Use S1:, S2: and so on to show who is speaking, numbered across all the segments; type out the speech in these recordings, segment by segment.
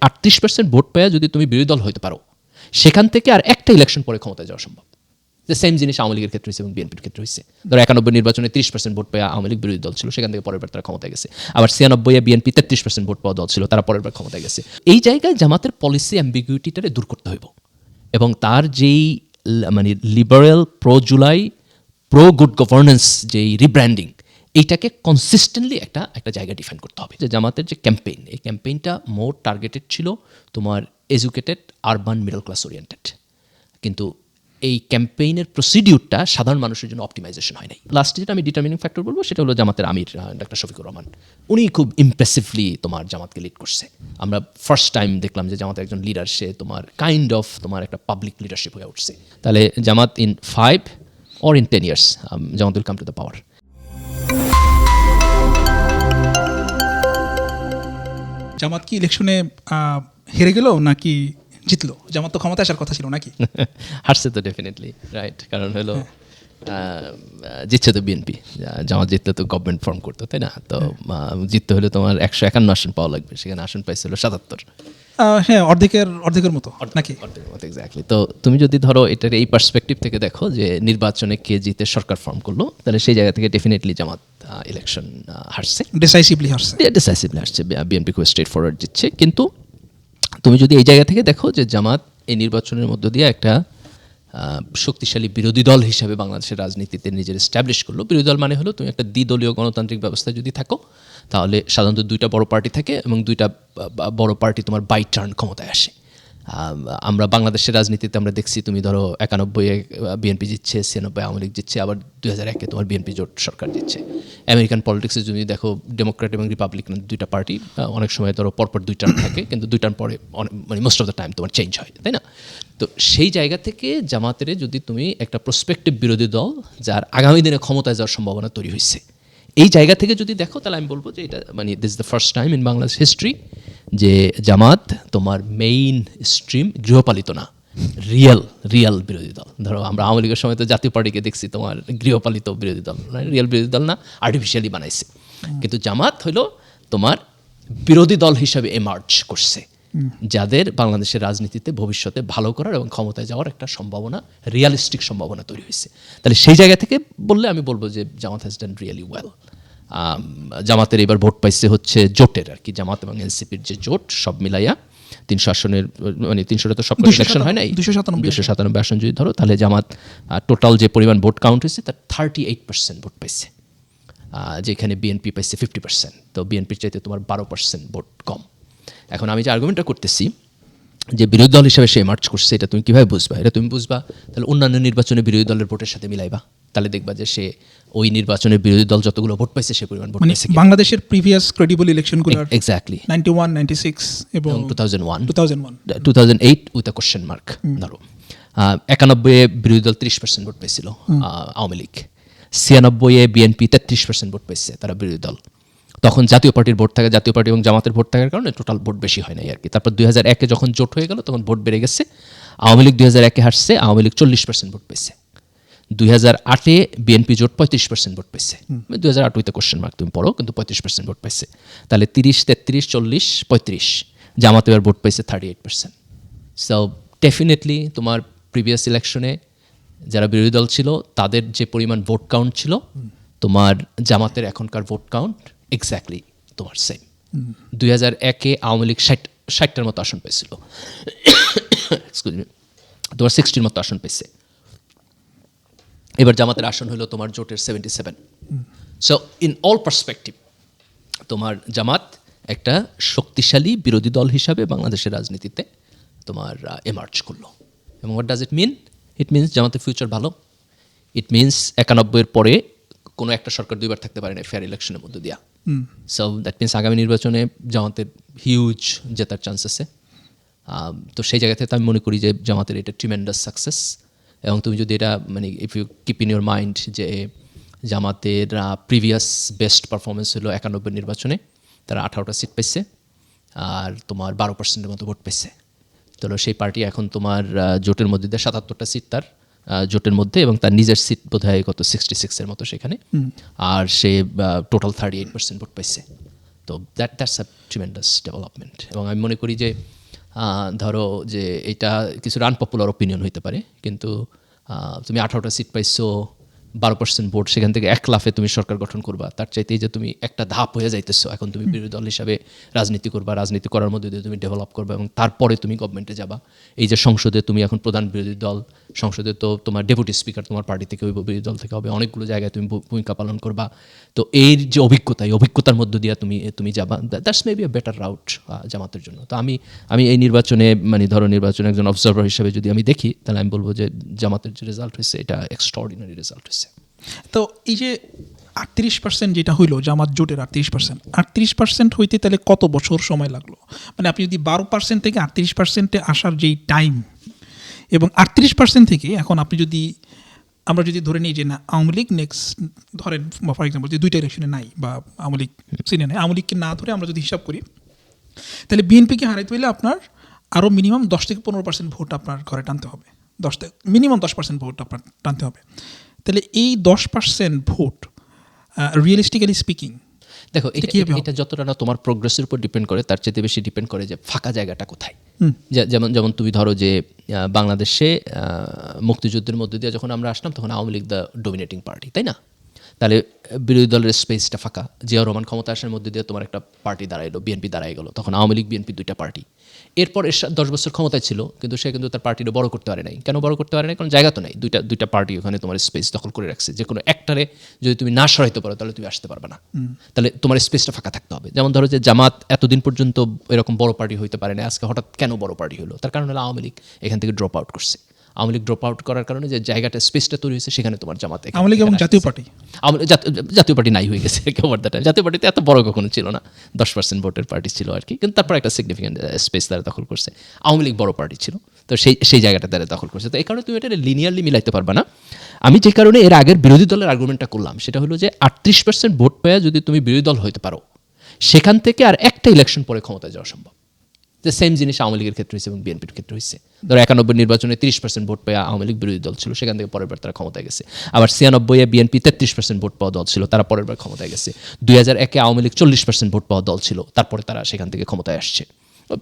S1: 38% vote পেয়ে যদি তুমি বিরোধী দল হতে পারো, সেখান থেকে আর একটা ইলেকশন পরে ক্ষমতায় যাওয়া সম্ভব। যে সেম জিনিস আওয়ামী লীগের ক্ষেত্রে হয়েছে এবং বিএনপির ক্ষেত্রে হয়েছে। ধরো 91 নির্বাচনে 30% ভোট পেয়ে আওয়ামী লীগ বিরোধী দল ছিল, সেখান থেকে পরের বার তারা ক্ষমতায় গেছে। আবার 96 বিএনপি 33% ভোট পাওয়া দল ছিল, তারা পরের বার ক্ষমতায় গেছে। এই জায়গায় জামাতের পলিসি অ্যাম্বিগুইটিটারে দূর করতে হইব এবং তার যেই মানে liberal pro July pro good governance যেই রিব্র্যান্ডিং, এইটাকে কনসিস্টেন্টলি একটা জায়গা ডিফাইন করতে হবে। যে জামাতের যে ক্যাম্পেইন, এই ক্যাম্পেইনটা মোর টার্গেটেড ছিল তোমার educated urban middle class oriented, কিন্তু এই ক্যাম্পেইনের প্রসিডিউরটা সাধারণ মানুষের জন্য অপটিমাইজেশন হয় নাই। লাস্টে যেটা আমি ডিটারমিনিং ফ্যাক্টর বলবো সেটা হলো জামাতের আমির ডাক্তার শফিকুর রহমান। উনি খুব ইমপ্রেসিভলি তোমার জামাতকে লিড করছে। আমরা ফার্স্ট টাইম দেখলাম যে জামাতের একজন লিডার, সে তোমার কাইন্ড অফ তোমার একটা পাবলিক লিডারশিপ হয়ে উঠছে। তাহলে Jamaat in 5 or in 10 years Jamaat will come to the power.
S2: Jamaat কি ইলেকশনে হেরে গেল নাকি জিতলো? জামাত তো ক্ষমতা আসার কথা ছিল নাকি?
S1: হারছে তো ডেফিনেটলি, রাইট। কারণ হলো জিতছে তো বিএনপি, জামাত জিতলে তো গভর্নমেন্ট ফর্ম করতো, তাই না? তো জিততে হলে তোমার 151 আসন পাওয়া লাগবে, সেখানে আসন পাইছিল 77।
S2: হ্যাঁ, অর্ধেকের মতো নাকি?
S1: অর্ধেকের মতো, এক্স্যাক্টলি। তো তুমি যদি ধরো এটার এই পার্সপেক্টিভ থেকে দেখো যে নির্বাচনে কে জিতে সরকার ফর্ম করলো, তাহলে সেই জায়গা থেকে ডেফিনেটলি জামাত ইলেকশন হারছে,
S2: ডিসাইসিভলি হারছে।
S1: হারছে। বিএনপি খুব স্ট্রেট ফরওয়ার্ড জিতছে। কিন্তু তুমি যদি এই জায়গা থেকে দেখো যে জামাত এই নির্বাচনের মধ্য দিয়ে একটা শক্তিশালী বিরোধী দল হিসাবে বাংলাদেশের রাজনীতিতে নিজের এস্টাবলিশ করলো। বিরোধী দল মানে হলো তুমি একটা দ্বিদলীয় গণতান্ত্রিক ব্যবস্থায় যদি থাকো, তাহলে সাধারণত দুইটা বড় পার্টি থাকে এবং দুইটা বড় পার্টি তোমার বাই টার্ন ক্ষমতায় আসে। আমরা বাংলাদেশের রাজনীতিতে আমরা দেখছি, তুমি ধরো 91 বিএনপি জিতছে, 96 আওয়ামী লীগ জিতছে, আবার 2001 তোমার বিএনপি জোট সরকার জিতছে। আমেরিকান পলিটিক্সে যদি দেখো, ডেমোক্রেট এবং রিপাবলিকান দুইটা পার্টি অনেক সময় ধরো পরপর 2 টার্ম থাকে, কিন্তু 2 টার্ম পরে মানে মোস্ট অফ দ্য টাইম তোমার চেঞ্জ হয়, তাই না? তো সেই জায়গা থেকে জামাতের যদি তুমি একটা প্রসপেক্টিভ বিরোধী দল যার আগামী দিনে ক্ষমতায় যাওয়ার সম্ভাবনা তৈরি হয়েছে, এই জায়গা থেকে যদি দেখো, তাহলে আমি বলবো যে এটা মানে this is the first time in Bangladesh history যে জামাত তোমার মেইন স্ট্রিম গৃহপালিত না, রিয়াল বিরোধী দল। ধরো আমরা আওয়ামী লীগের সময় তো জাতীয় পার্টিকে দেখছি তোমার গৃহপালিত বিরোধী দল, রিয়াল বিরোধী দল না, আর্টিফিশিয়ালি বানাইছে। কিন্তু জামাত হলো তোমার বিরোধী দল হিসাবে এমার্জ করছে, যাদের বাংলাদেশের রাজনীতিতে ভবিষ্যতে ভালো করার এবং ক্ষমতায় যাওয়ার একটা সম্ভাবনা, রিয়ালিস্টিক সম্ভাবনা তৈরি হয়েছে। তাহলে সেই জায়গা থেকে বললে আমি বলবো যে জামাত হ্যাজ ডান রিয়েলি ওয়েল। জামাতের এবার ভোট পাইছে হচ্ছে জোটের আর কি, জামাত এবং এনসিপির যে জোট সব মিলাইয়া 300 আসনের, মানে 300টা তো সব ইলেকশন হয় নাই, 297 আসন যদি ধরো, তাহলে জামাত টোটাল যে পরিমাণ ভোট কাউন্ট হয়েছে তার 38% ভোট পাইছে, যেখানে বিএনপি পাইছে 50%। তো বিএনপির চাইতে তোমার 12% ভোট কম। এখন আমি যে আর্গুমেন্টটা করতেছি যে বিরোধী দল হিসেবে সে মার্চ করছে, এটা তুমি কীভাবে বুঝবা? এটা তুমি বুঝবা তাহলে অন্যান্য নির্বাচনে বিরোধী দলের ভোটের সাথে মিলাইবা, তাহলে দেখবা যে সে ওই নির্বাচনে বিরোধী দল যতগুলো ভোট পাইছে সে পরিমাণ ভোট পাইছে।
S2: বাংলাদেশের প্রিভিয়াস ক্রেডিবল ইলেকশনগুলো
S1: এক্স্যাক্টলি
S2: 91, 96 এবং
S1: 2008 উইথ আ কোশ্চেন মার্ক। ধরো 91 বিরোধী দল 30% ভোট পাইছিল আওয়ামী লীগ, 96 বিএনপি 33% ভোট পাইছে তারা বিরোধী দল। তখন জাতীয় পার্টির ভোট থাকে, জাতীয় পার্টি এবং জামাতের ভোট থাকার কারণে টোটাল ভোট বেশি হয় নাই আর কি। তারপর 2001 যখন জোট হয়ে গেল তখন ভোট বেড়ে গেছে। আওয়ামী লীগ 2001 হারছে, আওয়ামী লীগ 40% ভোট পেয়েছে। 2008 বিএনপি জোট 35% ভোট পেয়েছে। 2008 উইথ কোশ্চেন মার্ক তুমি পড়ো, কিন্তু 35% ভোট পাইছে। তাহলে 30, 33, 40, 35, জামাত এবার ভোট পাইছে 38%। সো ডেফিনেটলি তোমার প্রিভিয়াস ইলেকশনে যারা বিরোধী দল ছিল তাদের যে পরিমাণ ভোট কাউন্ট ছিল, তোমার জামাতের এখনকার ভোট কাউন্ট এক্স্যাক্টলি তোমার সেম। 2001 আওয়ামী লীগ 60টার মতো আসন পেয়েছিল, তোমার 60র মতো আসন পেয়েছে। এবার জামাতের আসন হলো তোমার জোটের 77। সো ইন অল পার্সপেক্টিভ তোমার জামাত একটা শক্তিশালী বিরোধী দল হিসাবে বাংলাদেশের রাজনীতিতে তোমার এমার্জ করলো। এবং what does it mean? It means জামাতের ফিউচার ভালো। ইট মিনস 91 পরে কোনো একটা সরকার 2বার থাকতে পারে না ফেয়ার ইলেকশনের মধ্যে দিয়া। সো দ্যাট মিনস আগামী নির্বাচনে জামাতের হিউজ জেতার চান্স আছে। তো সেই জায়গা থেকে আমি মনে করি যে জামাতের এটা ট্রিমেন্ডাস সাকসেস। এবং তুমি যদি এটা মানে if you keep in your mind যে জামাতের প্রিভিয়াস বেস্ট পারফরমেন্স হলো 91 নির্বাচনে, তারা 18টা সিট পেয়েছে আর তোমার 12%-এর মতো ভোট পেয়েছে। তো সেই পার্টি এখন তোমার জোটের মধ্যে দিয়ে 77টা সিট তার জোটের মধ্যে, এবং তার নিজের সিট বোধহয় কত 66-এর মতো সেখানে, আর সে টোটাল 38% ভোট পাইছে। তো দ্যাটস আ ট্রিমেন্ডাস ডেভেলপমেন্ট। এবং আমি মনে করি যে ধরো যে এটা কিছু আনপপুলার ওপিনিয়ন হইতে পারে, কিন্তু তুমি 18টা সিট পাইছো, 12% ভোট, সেখান থেকে 1 লাফে তুমি সরকার গঠন করবা, তার চাইতেই যে তুমি একটা ধাপ হয়ে যাইতেছো, এখন তুমি বিরোধী দল হিসাবে রাজনীতি করবা, রাজনীতি করার মধ্যে দিয়ে তুমি ডেভেলপ করবা এবং তারপরে তুমি গভর্নমেন্টে যাবা। এই যে সংসদে তুমি এখন প্রধান বিরোধী দল, সংসদে তো তোমার ডেপুটি স্পিকার তোমার পার্টি থেকে হইব, বিরোধী দল থেকে হবে, অনেকগুলো জায়গায় তুমি ভূমিকা পালন করবা। তো এর যে অভিজ্ঞতা, এই অভিজ্ঞতার মধ্য দিয়ে তুমি যাবা, that's may be a better route জামাতের জন্য। তো আমি এই নির্বাচনে মানে ধরো নির্বাচনে একজন অবজারভার হিসেবে যদি আমি দেখি, তাহলে আমি বলবো যে জামাতের যে রেজাল্ট হয়েছে এটা এক্সট্রাঅর্ডিনারি রেজাল্ট হয়েছে।
S2: তো এই যে 38% যেটা হইলো জামাত জোটের 38% হইতে তাহলে কত বছর সময় লাগলো? মানে আপনি যদি 12% থেকে 38% আসার যেই টাইম, এবং 38% থেকে এখন আপনি যদি আমরা যদি ধরে নিই যে না আওয়ামী লীগ নেক্সট ধরেন ফর এক্সাম্পল যে 2টা ইলেকশনে নাই বা আওয়ামী লীগ সিনে নেই, আওয়ামী লীগকে না ধরে আমরা যদি হিসাব করি, তাহলে বিএনপিকে হারাইতে হইলে আপনার আরও মিনিমাম 10 থেকে 15% ভোট আপনার ঘরে টানতে হবে, মিনিমাম 10% ভোট আপনার টানতে হবে। তাহলে এই 10% ভোট রিয়েলিস্টিক্যালি স্পিকিং,
S1: দেখো এটা যতটা না তোমার প্রোগ্রেসের উপর ডিপেন্ড করে, তার চেয়ে বেশি ডিপেন্ড করে যে ফাঁকা জায়গাটা কোথায়। যেমন তুমি ধরো যে বাংলাদেশে মুক্তিযুদ্ধের মধ্যে দিয়ে যখন আমরা আসলাম, তখন Awami League the dominating party, তাই না? তাহলে বিরোধী দলের স্পেসটা ফাঁকা, জিয়াউর রহমান ক্ষমতা আসার মধ্যে দিয়ে তোমার একটা পার্টি দাঁড়াইলো, বিএনপি দাঁড়াই গেলো, তখন আওয়ামী লীগ বিএনপি 2টা পার্টি। এরপর 10 বছর ক্ষমতায় ছিল, কিন্তু সে কিন্তু তার পার্টিটা বড় করতে পারে নাই। কেন বড় করতে পারে নাই? কারণ জায়গা তো নাই, দুইটা পার্টি ওখানে তোমার স্পেস দখল করে রাখছে। যে কোনো একটারে যদি তুমি না সরাইতে পারো, তাহলে তুমি আসতে পারবে না, তাহলে তোমার স্পেসটা ফাঁকা থাকতে হবে। যেমন ধরো যে জামাত এতদিন পর্যন্ত এরকম বড় পার্টি হইতে পারে না, আজকে হঠাৎ কেন বড় পার্টি হলো? তার কারণ হলো আওয়ামী লীগ এখান থেকে ড্রপ আউট করছে। আওয়ামী লীগ ড্রপ আউট করার কারণে যে জায়গাটা স্পেসটা তৈরি হয়েছে, সেখানে তোমার জামাত,
S2: আওয়ামী লীগ এবং জাতীয় পার্টি,
S1: জাতীয় পার্টি নাই হয়ে গেছে একেবারে। জাতীয় পার্টিতে এত বড় কখনো ছিল না, 10% ভোটের পার্টি ছিল আর কি, কিন্তু তারপর একটা সিগনিফিক্যান্ট স্পেস তারা দখল করছে। আওয়ামী লীগ বড় পার্টি ছিল, তো সেই জায়গাটা তারা দখল করছে। তো এই কারণে তুমি এটা লিনিয়ারলি মিলাইতে পারবে না। আমি যে কারণে এর আগের বিরোধী দলের আর্গুমেন্টটা করলাম, সেটা হলো যে 38% ভোট পেয়ে যদি তুমি বিরোধী দল হইতে পারো, সেখান থেকে আর একটা ইলেকশন পরে ক্ষমতায় যাওয়া সম্ভব। যে সেম জিনিস আওয়ামী লীগের ক্ষেত্রে হয়েছে এবং বিএনপির ক্ষেত্রে হয়েছে। ধরো 91 নির্বাচনে 30% ভোট পেয়ে আওয়ামী লীগ বিরোধী দল ছিল, সেখান থেকে পরের বার তারা ক্ষমতায় গেছে। আবার 96-এ বিএনপি 33% ভোট পাওয়া দল ছিল, তারা পরের বার ক্ষমতায় গেছে। 2001-এ আওয়ামী লীগ 40% ভোট পাওয়া দল ছিল, তারপরে তারা সেখান থেকে ক্ষমতায় আসছে।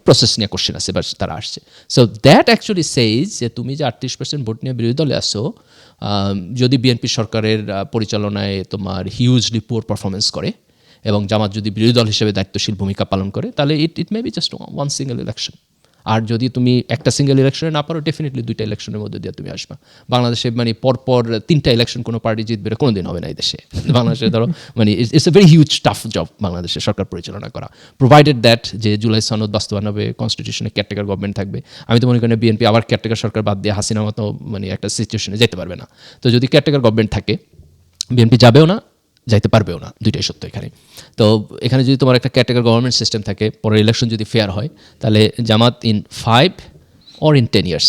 S1: প্রসেস নিয়ে কোশ্চেন আছে, বাট তারা আসছে। সো দ্যাট অ্যাকচুয়ালি সেইজ যে তুমি যে 38% ভোট নিয়ে বিরোধী দলে আসো, যদি বিএনপি সরকারের পরিচালনায় তোমার হিউজলি পুয়ার পারফরমেন্স করে এবং জামাত যদি বিরোধী দল হিসেবে দায়িত্বশীল ভূমিকা পালন করে, তাহলে it may be just one single election. আর যদি তুমি একটা সিঙ্গেল ইলেকশনে না পারো, ডেফিনেটলি 2টা ইলেকশনের মধ্যে দিয়ে তুমি আসবা। বাংলাদেশে মানে পরপর 3টা ইলেকশন কোনো পার্টি জিতবে কোনো দিন হবে না এই দেশে। বাংলাদেশে ধরো মানে it's a very huge tough job বাংলাদেশে সরকার পরিচালনা করা, প্রোভাইডেড দ্যাট যে জুলাই সনদ বাস্তবায়ন হবে, কনস্টিটিউশনে কেয়ারটেকার গভর্নমেন্ট থাকবে। আমি তো মনে করি বিএনপি আবার কেয়ারটেকার সরকার বাদ দিয়ে হাসিনা মতো মানে একটা সিচুয়েশনে যেতে পারবে না। তো যদি কেয়ারটেকার গভর্নমেন্ট থাকে, বিএনপি যাবেও না, যাইতে পারবেও না, দুইটাই সত্য এখানে। তো এখানে যদি তোমার একটা ক্যাটেগরি গভর্নমেন্ট সিস্টেম থাকে, পরের ইলেকশন যদি ফেয়ার হয়, তাহলে Jamaat in 5 or in 10 years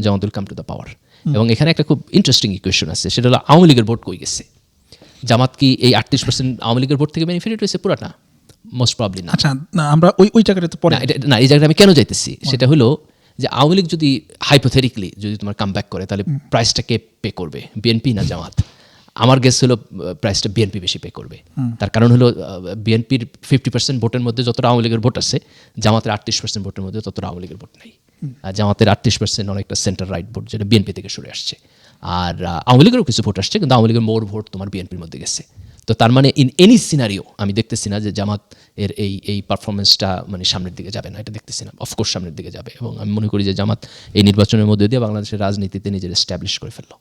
S1: Jamaat will come to the power. এবং এখানে একটা খুব ইন্টারেস্টিং ইকুয়েশন আছে, সেটা হলো আওয়ামী লীগের ভোট কই গেছে? জামাত কি এই 38% আওয়ামী লীগের ভোট থেকে বেনিফিটেড হয়েছে পুরাটা? মোস্ট প্রবলি না।
S2: আচ্ছা, না আমরা ওই জায়গাটা তো পরে
S1: না, এই জায়গাটা আমি কেন যাইতেছি সেটা হলো যে আওয়ামী লীগ যদি হাইপোথেটিক্যালি যদি তোমার কাম ব্যাক করে, তাহলে প্রাইসটা কে পে করবে, বিএনপি না জামাত? আমার গেস হলো প্রাইসটা বিএনপি বেশি পে করবে। তার কারণ হলো বিএনপির 50% ভোটের মধ্যে যতটা আওয়ামী লীগের ভোট আছে, জামাতের 38% ভোটের মধ্যে ততটা আওয়ামী লীগের ভোট নাই। জামাতের 38% অনেকটা সেন্টার রাইট ভোট, যেটা বিএনপি থেকে সরে আসছে। আর আওয়ামী লীগেরও কিছু ভোট আসছে, কিন্তু আওয়ামী লীগের মোর ভোট তোমার বিএনপির মধ্যে গেছে। তো তার মানে ইন এনি সিনারিও আমি দেখতেছি না যে জামাত এর এই পারফরমেন্সটা মানে সামনের দিকে যাবে না, এটা দেখতেছি না। অফকোর্স সামনের দিকে যাবে, এবং আমি মনে করি যে জামাত এই নির্বাচনের মধ্যে দিয়ে বাংলাদেশের রাজনীতিতে নিজের এস্টাবলিশ করে ফেললো।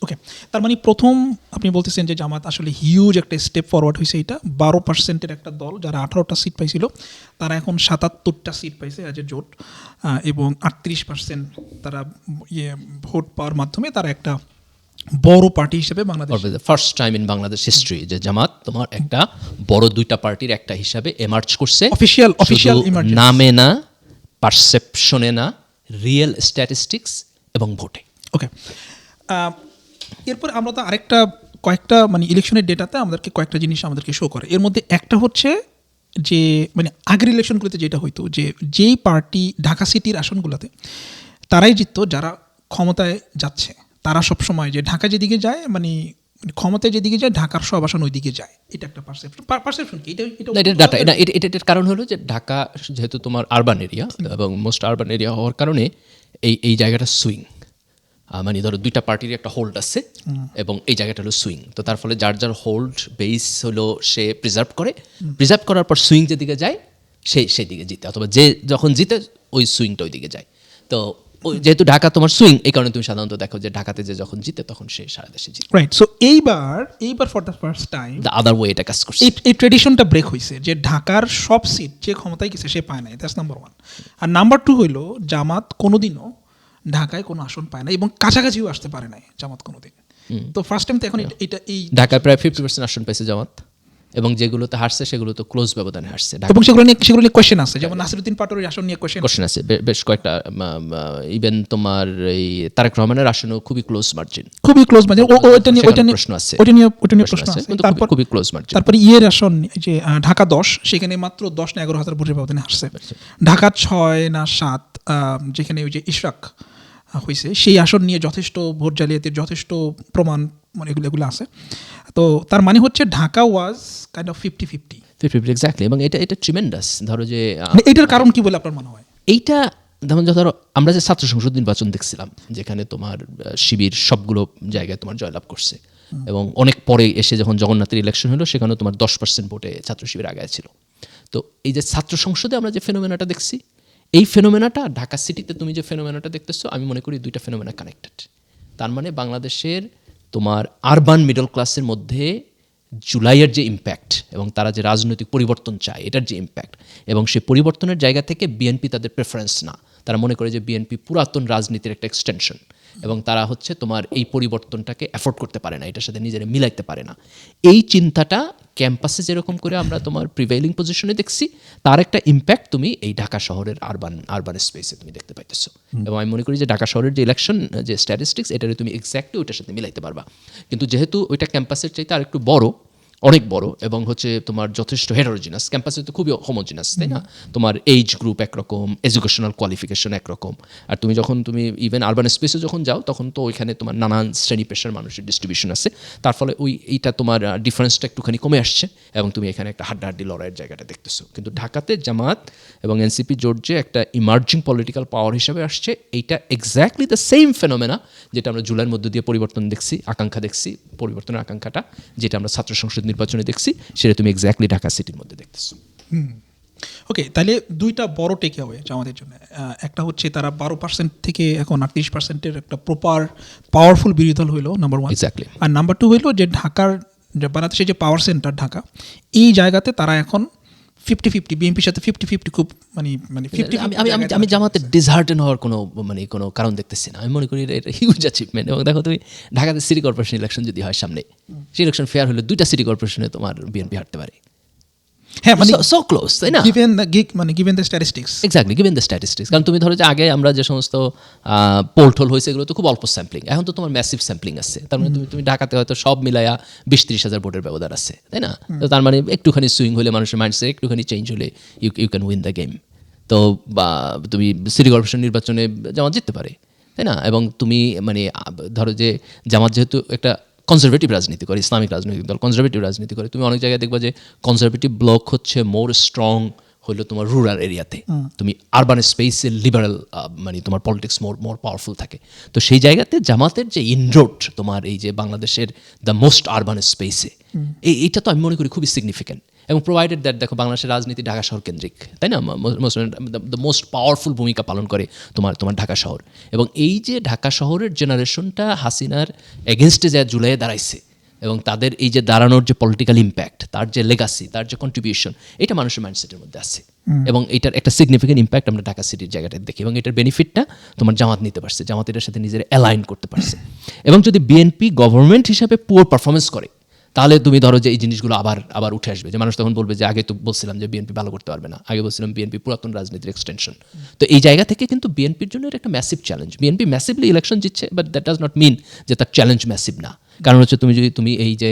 S2: ওকে, তার মানে প্রথম আপনি বলতেছেন যে জামাত আসলে হিউজ একটা স্টেপ ফরওয়ার্ড হয়েছে। এটা 12%-এর একটা দল, যারা 18টা সিট পাইছিল, তারা এখন 77টা সিট পাইছে অ্যাজ এ জোট, এবং 38% তারা ভোট পাওয়ার মাধ্যমে তারা একটা বড় পার্টি হিসেবে Bangladesh,
S1: first time in Bangladesh history যে জামাত তোমার একটা বড় 2টা পার্টির একটা হিসাবে এমার্জ করছে।
S2: অফিশিয়াল
S1: নামে না, পারসেপশনে না, রিয়েল স্ট্যাটিস্টিক্স এবং ভোটে।
S2: ওকে, এরপর আমরা তো কয়েকটা মানে ইলেকশনের ডেটাতে আমাদেরকে কয়েকটা জিনিস আমাদেরকে শো করে। এর মধ্যে একটা হচ্ছে যে মানে আগের ইলেকশনগুলোতে যেটা হইতো, যেই পার্টি ঢাকা সিটির আসনগুলোতে তারাই জিততো, যারা ক্ষমতায় যাচ্ছে তারা সবসময় যে ঢাকা যেদিকে যায় মানে মানে ক্ষমতায় যেদিকে যায় ঢাকার সব আসন ওইদিকে যায়, এটা একটা পারসেপশন কি এটা
S1: না, এটা ডাটা, এটার কারণ হলো যে ঢাকা যেহেতু তোমার আরবান এরিয়া এবং মোস্ট আরবান এরিয়া হওয়ার কারণে এই জায়গাটা সুইং, মানে ধরো দুইটা পার্টির একটা হোল্ড আছে এবং এই জায়গাটা হলো সুইং, তো তার ফলে যার যার হোল্ড বেস হলো সে প্রিজার্ভ করার পর সুইং যেদিকে যায় সেই দিকে জিতে, অথবা যে যখন জিতে ওই সুইংটা ওই দিকে যায়। তো যেহেতু ঢাকা তোমার সুইং, এই কারণে তুমি সাধারণত দেখো যে ঢাকাতে যে যখন জিতে তখন সে সারা দেশে জিতে।
S2: রাইট। সো এইবার for the first time
S1: the other way এটা কাজ করছে।
S2: এই ট্রেডিশনটা ব্রেক হয়েছে যে ঢাকার সব সিট যে ক্ষমতায় গেছে সে পায় নাই, দ্যাটস নাম্বার 1। আর নাম্বার 2 হইল জামাত কোনোদিনও ঢাকায় কোনো আসন পায় না এবং কাছাকাছিও আসতে পারে নাই জামাত কোনোদিন। তো ফার্স্ট টাইম তো এখন এটা এই
S1: ঢাকায় প্রায় 50% আসন পেয়েছে জামাত, এবং যেগুলোতে হারছে সেগুলো তো ক্লোজ ব্যবধানে হারছে।
S2: এবং সেগুলো নিয়ে কোয়েশ্চেন আছে, যেমন নাসিরউদ্দিন পাটোয়ারির আসন নিয়ে
S1: কোশ্চেন আছে বেশ কয়েকটা, ইভেন তোমার এই তারেক রহমানের আসনও খুবই ক্লোজ মার্জিন,
S2: খুবই ক্লোজ মার্জিন। ওইটা নিয়ে
S1: প্রশ্ন আছে,
S2: ওইটা নিয়ে প্রশ্ন আছে।
S1: কিন্তু
S2: তারপর
S1: খুবই ক্লোজ মার্জিন।
S2: তারপরে আসন যে ঢাকা 10, সেখানে মাত্র 10 না 11 হাজার ভোটের ব্যবধানে হারছে। ঢাকা 6 না 7 যেখানে ওই যে ইশরাক হয়েছে, সেই আসন নিয়ে যথেষ্ট ভোট জালিয়াতির যথেষ্ট প্রমাণ মানে এগুলো আছে। তো তার মানে হচ্ছে Dhaka was kind of 50-50
S1: exactly, এবং এটা ট্রিমেন্ডাস। ধরো যে
S2: এটার কারণ কি বলে আপনার মনে হয়?
S1: এইটা যেমন ধরো আমরা যে ছাত্র সংসদ নির্বাচন দেখছিলাম, যেখানে তোমার শিবির সবগুলো জায়গায় তোমার জয়লাভ করছে, এবং অনেক পরে এসে যখন জগন্নাথের ইলেকশন হলো সেখানে তোমার 10% ভোটে ছাত্র শিবির আগায় ছিল। তো এই যে ছাত্র সংসদে আমরা যে ফেনোমেনাটা দেখছি, এই ফেনোমেনাটা ঢাকা সিটিতে তুমি যে ফেনোমেনাটা দেখতেছো, আমি মনে করি দুইটা ফেনোমেনা কানেক্টেড। তার মানে বাংলাদেশের তোমার আরবান মিডল ক্লাসের মধ্যে জুলাইয়ের যে ইম্প্যাক্ট এবং তারা যে রাজনৈতিক পরিবর্তন চায় এটার যে ইম্প্যাক্ট, এবং সেই পরিবর্তনের জায়গা থেকে বিএনপি তাদের প্রেফারেন্স না, তারা মনে করে যে বিএনপি পুরাতন রাজনীতির একটা এক্সটেনশন, এবং তারা হচ্ছে তোমার এই পরিবর্তনটাকে অ্যাফোর্ড করতে পারে না, এটার সাথে নিজেরা মিলাইতে পারে না। এই চিন্তাটা ক্যাম্পাসে যেরকম করে আমরা তোমার প্রিভেইলিং পজিশনে দেখছি, তার একটা ইম্প্যাক্ট তুমি এই ঢাকা শহরের আরবান স্পেসে তুমি দেখতে পাইতেছো। এবং আমি মনে করি যে ঢাকা শহরের যে ইলেকশন যে স্ট্যাটিস্টিক্স, এটারে তুমি এক্স্যাক্টলি ওইটার সাথে মিলাইতে পারবা। কিন্তু যেহেতু ওইটা ক্যাম্পাসের চাইতে আর একটু বড়, অনেক বড়, এবং হচ্ছে তোমার যথেষ্ট হেটারোজিনাস, ক্যাম্পাসে তো খুবই হোমোজিনাস, তাই না? তোমার এইজ গ্রুপ একরকম, এডুকেশনাল কোয়ালিফিকেশন একরকম, আর তুমি যখন ইভেন আরবান স্পেসে যখন যাও তখন তো ওইখানে তোমার নানান শ্রেণী পেশার মানুষের ডিস্ট্রিবিউশন আছে, তার ফলে এইটা তোমার ডিফারেন্সটা একটুখানি কমে আসছে, এবং তুমি এখানে একটা হাড্ডাহাড্ডি লড়াইয়ের জায়গাটা দেখতেছো। কিন্তু ঢাকাতে জামাত এবং এনসিপি জোট যে একটা ইমার্জিং পলিটিক্যাল পাওয়ার হিসেবে আসছে, এইটা এক্স্যাক্টলি দ্য সেম ফেনোমেনা যেটা আমরা জুলাইয়ের মধ্য দিয়ে পরিবর্তন দেখছি, আকাঙ্ক্ষা দেখছি, পরিবর্তনের আকাঙ্ক্ষাটা যেটা আমরা ছাত্র সংসদ নির্বাচনে দেখছি, সেটা তুমি এক্স্যাক্টলি ঢাকা সিটির মধ্যে দেখতেছো।
S2: ওকে, তাহলে দুইটা বড় টেকে আওয়ে আমাদের জন্য। একটা হচ্ছে তারা 12% থেকে এখন 38%-এর একটা প্রপার পাওয়ারফুল বিরোধী দল হইলো, নাম্বার 1।
S1: এক্স্যাক্টলি।
S2: আর নাম্বার 2 হইলো যে ঢাকার যে বাংলাদেশের যে পাওয়ার সেন্টার ঢাকা, এই জায়গাতে তারা এখন 50-50, বিএনপির সাথে 50-50 খুব মানে
S1: আমি জামাতের ডিসহার্টেন হওয়ার কোনো কারণ দেখতেছি না। আমি মনে করি এটা হিউজ অ্যাচিভমেন্ট। এবং দেখো তুমি ঢাকাতে সিটি কর্পোরেশন ইলেকশন যদি হয় সামনে, সেই ইলেকশন ফেয়ার হলে 2টা সিটি কর্পোরেশনে তোমার বিএনপি হারতে পারে।
S2: হ্যাঁ, মানে
S1: সো ক্লোজ, তাই না?
S2: Given the statistics.
S1: Exactly, given the statistics. কারণ তুমি ধরো যে আগে আমরা যে সমস্ত পোর্টল হয়েছে এগুলো তো খুব অল্প স্যাম্পলিং, এখন তো তোমার ম্যাসিভ স্যাম্পলিং আছে। তার মানে তুমি ঢাকাতে হয়তো সব মিলায়া 20-30 হাজার ভোটের ব্যবধান আছে, তাই না? তো তার মানে একটুখানি সুইং হলে মানুষের মাইন্ডসেট একটুখানি চেঞ্জ হলে you can win the game. তো বা তুমি সিটি কর্পোরেশন নির্বাচনে জামাত জিততে পারে, তাই না? এবং তুমি মানে ধরো যে জামাত যেহেতু একটা কনজারভেটিভ রাজনীতি করে, ইসলামিক রাজনৈতিক দল কনজারভেটিভ রাজনীতি করে, তুমি অনেক জায়গায় দেখবা যে কনজারভেটিভ ব্লক হচ্ছে মোর স্ট্রং হলো তোমার রুরাল এরিয়াতে, তুমি আরবান স্পেসে লিবারাল মানে তোমার পলিটিক্স মোর পাওয়ারফুল থাকে। তো সেই জায়গাতে জামাতের যে ইনরোড তোমার এই যে বাংলাদেশের দ্য মোস্ট আরবান স্পেসে, এইটা তো আমি মনে করি খুবই সিগনিফিক্যান্ট। এবং প্রোভাইডেড দ্যাট দেখো বাংলাদেশের রাজনীতি ঢাকা শহর কেন্দ্রিক, তাই না? দ্য মোস্ট পাওয়ারফুল ভূমিকা পালন করে তোমার ঢাকা শহর। এবং এই যে ঢাকা শহরের জেনারেশনটা হাসিনার এগেনস্টে যা জুলাইয়ে দাঁড়াইছে, এবং তাদের এই যে দাঁড়ানোর যে পলিটিক্যাল ইম্প্যাক্ট, তার যে লেগাসি, তার যে কন্ট্রিবিউশন, এটা মানুষের মাইন্ডসেটের মধ্যে আছে। এবং এটার একটা সিগনিফিক্যান্ট ইম্প্যাক্ট আমরা ঢাকা সিটির জায়গাটা দেখি, এবং এটার বেনিফিটটা তোমার জামাত নিতে পারছে, জামাত এটার সাথে নিজের অ্যালাইন করতে পারছে। এবং যদি বিএনপি গভর্নমেন্ট হিসাবে পুয়ার পারফরমেন্স করে, তাহলে তুমি ধরো যে এই জিনিসগুলো আবার উঠে আসবে, যে মানুষ তখন বলবে যে আগে তো বলছিলাম যে বিএনপি ভালো করতে পারবে না, আগে বলছিলাম বিএনপি পুরাতন রাজনীতির এক্সটেনশন। তো এই জায়গা থেকে কিন্তু বিএনপির জন্য এটা একটা massive challenge. BNP massively election জিতছে, but that does not mean যে তার চ্যালেঞ্জ ম্যাসিভ না। কারণ হচ্ছে তুমি এই যে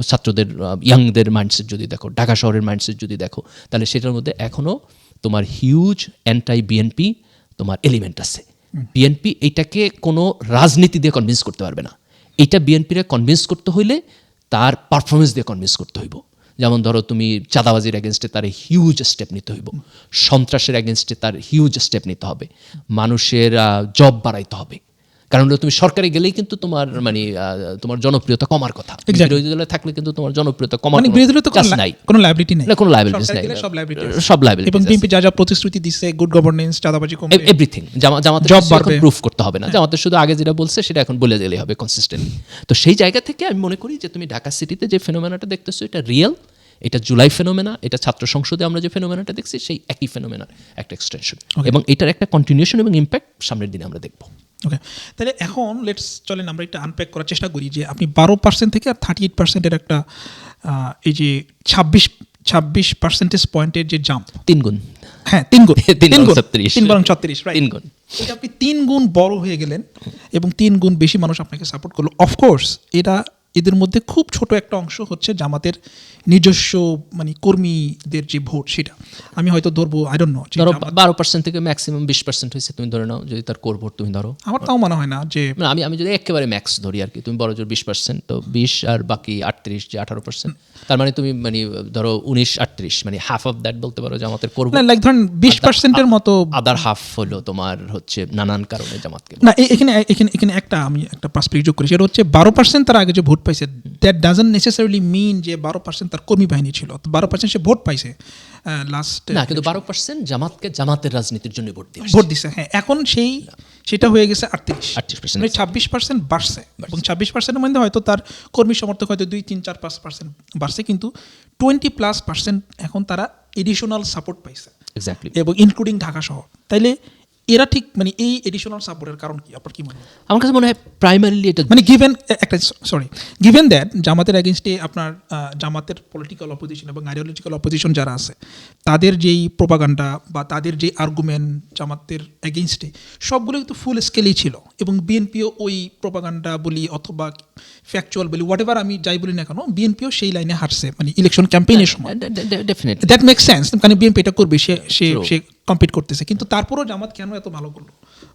S1: ছাত্রদের ইয়াংদের মাইন্ডসেট যদি দেখো, ঢাকা শহরের মাইন্ডসেট যদি দেখো, তাহলে সেটার মধ্যে এখনও তোমার হিউজ অ্যান্টাই বিএনপি তোমার এলিমেন্ট আছে। বিএনপি এইটাকে কোনো রাজনীতি দিয়ে কনভিন্স করতে পারবে না, এটা বিএনপিরা কনভিন্স করতে হইলে তার পারফরমেন্স দিয়ে কনভিন্স করতে হইব। যেমন ধরো তুমি চাঁদাবাজির এগেনস্টে তার হিউজ স্টেপ নিতে হইব, সন্ত্রাসের এগেনস্টে তার হিউজ স্টেপ নিতে হবে, মানুষের জব বাড়াইতে হবে। কারণ হলো তুমি সরকারে গেলেই কিন্তু তোমার মানে তোমার জনপ্রিয়তা কমার কথা। বিরোধী দলে থাকলে কিন্তু তোমার জনপ্রিয়তা কমার
S2: মানে বিরোধী দলে তো
S1: চান্স নাই,
S2: কোনো লাইবিলিটি নাই,
S1: না কোনো লাইবিলিটিস নাই, সব লাইবিলিটি
S2: এবং বিএনপি যা যা প্রতিশ্রুতি দিচ্ছে, গুড গভর্নেন্স, চাঁদাবাজি কমবে,
S1: এভরিথিং জামাতের
S2: জব
S1: জব
S2: বাড়বে,
S1: প্রুফ করতে হবে না। জামাতের শুধু আগে যেটা বলছে সেটা এখন বলে দিলেই হবে কনসিস্টেন্টলি। তো সেই জায়গা থেকে আমি মনে করি যে তুমি ঢাকা সিটিতে যে ফেনোমেনাটা দেখতেছো এটা রিয়েল, এটা জুলাই ফেনোমেনা, এটা ছাত্র সংসদে আমরা যে ফেনোমেনাটা দেখছি সেই একই ফেনোমেনার একটা এক্সটেনশন, এবং এটার একটা কন্টিনিউশন এবং ইম্প্যাক্ট সামনের দিনে আমরা দেখব।
S2: ওকে, তাহলে এখন লেটস চলেন আমরা একটা আনপ্যাক করার চেষ্টা করি যে আপনি 12% থেকে আর 38%-এর একটা এই যে 26% পয়েন্টের যে জাম্প,
S1: 3 গুণ,
S2: হ্যাঁ 3 গুণ,
S1: 3 বরং 36,
S2: 3 বরং 36, রাইট,
S1: 3 গুণ।
S2: এটা আপনি 3 গুণ বড় হয়ে গেলেন এবং 3 গুণ বেশি মানুষ আপনাকে সাপোর্ট করলো। অফকোর্স এদের মধ্যে খুব ছোট একটা অংশ হচ্ছে জামাতের নিজস্ব মানে কর্মীদের যে ভোট, সেটা আমি হয়তো ধরবো, আই ডোন্ট নো,
S1: ধরো 12% থেকে ম্যাক্সিমাম 20% হয়েছে, তুমি ধরে নাও যদি তার কোর ভোট তুমি ধরো।
S2: আমার তাও মনে হয় না যে,
S1: না, আমি যদি একেবারে ম্যাক্স ধরি আর কি, তুমি বড় জোর 20%, তো 20 আর বাকি 38 যে 18%, তার মানে তুমি মানে ধরো 19-38, মানে হাফ অফ দ্যাট বলতে পারো জামাতের কোর ভোট।
S2: লাইক ধরেন 20%-এর মতো,
S1: আদার হাফ হলো তোমার হচ্ছে নানান কারণে জামাতকে।
S2: না এখানে আমি একটা পার্সপেক্টিভ যোগ করি, সেটা হচ্ছে 12% তার আগে যে ভোট পাইছে, দ্যাট ডাজন্ট নেসেসারিলি মিন যে 12% তার কর্মী বাহিনী ছিল, 12% সে ভোট পাইছে লাস্ট,
S1: না, কিন্তু 12% জামাতের রাজনীতির জন্য
S2: ভোট দিছে, হ্যাঁ, এখন সেটা হয়ে গেছে 38%, মানে 26% বাড়ছে, এবং 26%-এর মধ্যে হয়তো তার কর্মী সমর্থক হয়তো 2-3-4-5% বাড়ছে, কিন্তু 20+% এখন তারা এডিশনাল সাপোর্ট পাইছে,
S1: এক্স্যাক্টলি,
S2: এবং ইনক্লুডিং ঢাকা শহর। তাইলে এরা ঠিক মানে এই এডিশনাল সাপোর্টের কারণ কি, আপনার কি মনে হয়?
S1: আমার কাছে মনে হয় প্রাইমারিলি এটা
S2: মানে গিভেন দ্যাট জামাতের এগেনস্টে আপনার জামাতের পলিটিক্যাল অপোজিশন এবং আইডিওলজিক্যাল অপোজিশন যারা আছে, তাদের যেই প্রোপাগান্ডা বা তাদের যেই আর্গুমেন্ট জামাতের এগেনস্টে, সবগুলো কিন্তু ফুল স্কেলেই ছিল, এবং বিএনপিও ওই প্রোপাগান্ডা বলি অথবা ফ্যাকচুয়াল বলি, হোয়াট এভার আমি যাই বলি না কেন, বিএনপিও সেই লাইনে হাঁটছে, মানে ইলেকশন ক্যাম্পেইনের সময়।
S1: ডেফিনেটলি
S2: দ্যাট মেক সেন্স, মানে বিএনপি এটা করবে, সে কম্পিট করতেছে, কিন্তু তারপরও জামাত কেন এত ভালো করলো,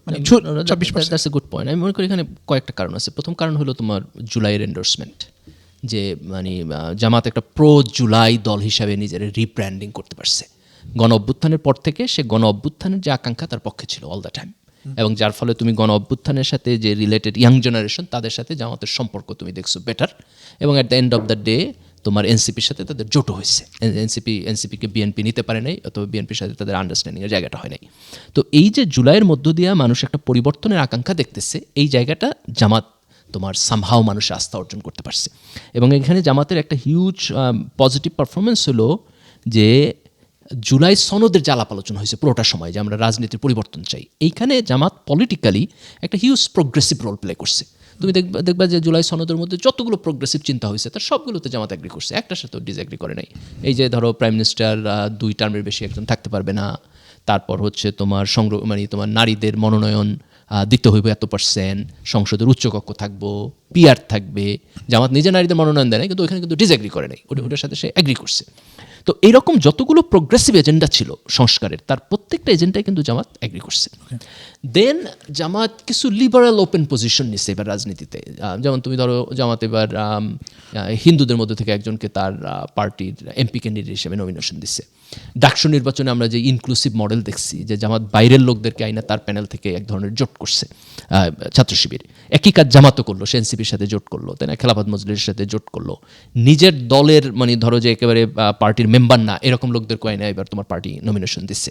S2: মানে 26%?
S1: That's a good point. আমি মনে করি এখানে কয়েকটা কারণ আছে। প্রথম কারণ হলো তোমার জুলাইয়ের এন্ডোর্সমেন্ট, যে মানে জামাত একটা প্রো জুলাই দল হিসাবে নিজের রিব্র্যান্ডিং করতে পারছে। গণ অভ্যুত্থানের পর থেকে সে গণ অভ্যুত্থানের যে আকাঙ্ক্ষা তার পক্ষে ছিল অল দ্য টাইম, এবং যার ফলে তুমি গণ অভ্যুত্থানের সাথে যে রিলেটেড ইয়াং জেনারেশন, তাদের সাথে জামাতের সম্পর্ক তুমি দেখছো বেটার, এবং at the end of the day তোমার এনসিপির সাথে তাদের জোটও হয়েছে। এনসিপিকে বিএনপি নিতে পারে নাই, অথবা বিএনপির সাথে তাদের আন্ডারস্ট্যান্ডিংয়ের জায়গাটা হয় নাই। তো এই যে জুলাইয়ের মধ্য দিয়ে মানুষ একটা পরিবর্তনের আকাঙ্ক্ষা দেখতেছে, এই জায়গাটা জামাত তোমার সামহাও মানুষের আস্থা অর্জন করতে পারছে। এবং এখানে জামাতের একটা হিউজ পজিটিভ পারফরমেন্স হলো যে জুলাই সনদের যে আলাপ আলোচনা হয়েছে পুরোটা সময়, যে আমরা রাজনীতির পরিবর্তন চাই, এইখানে জামাত পলিটিক্যালি একটা হিউজ প্রোগ্রেসিভ রোল প্লে করছে। তুমি দেখবা যে জুলাই সনদের মধ্যে যতগুলো প্রোগ্রেসিভ চিন্তা হয়েছে তার সবগুলোতে জামাত এগ্রি করছে, একটার সাথেও ডিসএগ্রি করে নাই। এই যে ধরো প্রাইম মিনিস্টার 2 টার্মের বেশি একজন থাকতে পারবে না, তারপর হচ্ছে তোমার মানে তোমার নারীদের মনোনয়ন দিতে হইবে এত%, সংসদের উচ্চকক্ষ থাকবো, পিআর থাকবে। জামাত নিজে নারীদের মনোনয়ন দেয় না, কিন্তু ওইখানে কিন্তু ডিসএগ্রি করে নাই, ওটার সাথে সে এগ্রি করছে। তো এইরকম যতগুলো প্রোগ্রেসিভ এজেন্ডা ছিল সংস্কারের, তার প্রত্যেকটা এজেন্ডায় কিন্তু জামাত এগ্রি করছে। দেন জামাত কিছু লিবারাল ওপেন পজিশন নিচ্ছে এবার রাজনীতিতে। যেমন তুমি ধরো জামাত এবার হিন্দুদের মধ্যে থেকে একজনকে তার পার্টির এমপি ক্যান্ডিডেট হিসেবে নমিনেশন দিচ্ছে। ডাকসু নির্বাচনে আমরা যে ইনক্লুসিভ মডেল দেখছি, যে জামাত বাইরের লোকদেরকে আইনা তার প্যানেল থেকে এক ধরনের জোট করছে ছাত্র শিবির। একই কাজ জামাতও করলো, সে এনসিপির সাথে জোট করলো, তাই না, খেলাফত মজলিসের সাথে জোট করলো। নিজের দলের মানে ধরো যে একেবারে পার্টির মেম্বার না এরকম লোকদেরকে আইনা এবার তোমার পার্টি নমিনেশন দিচ্ছে।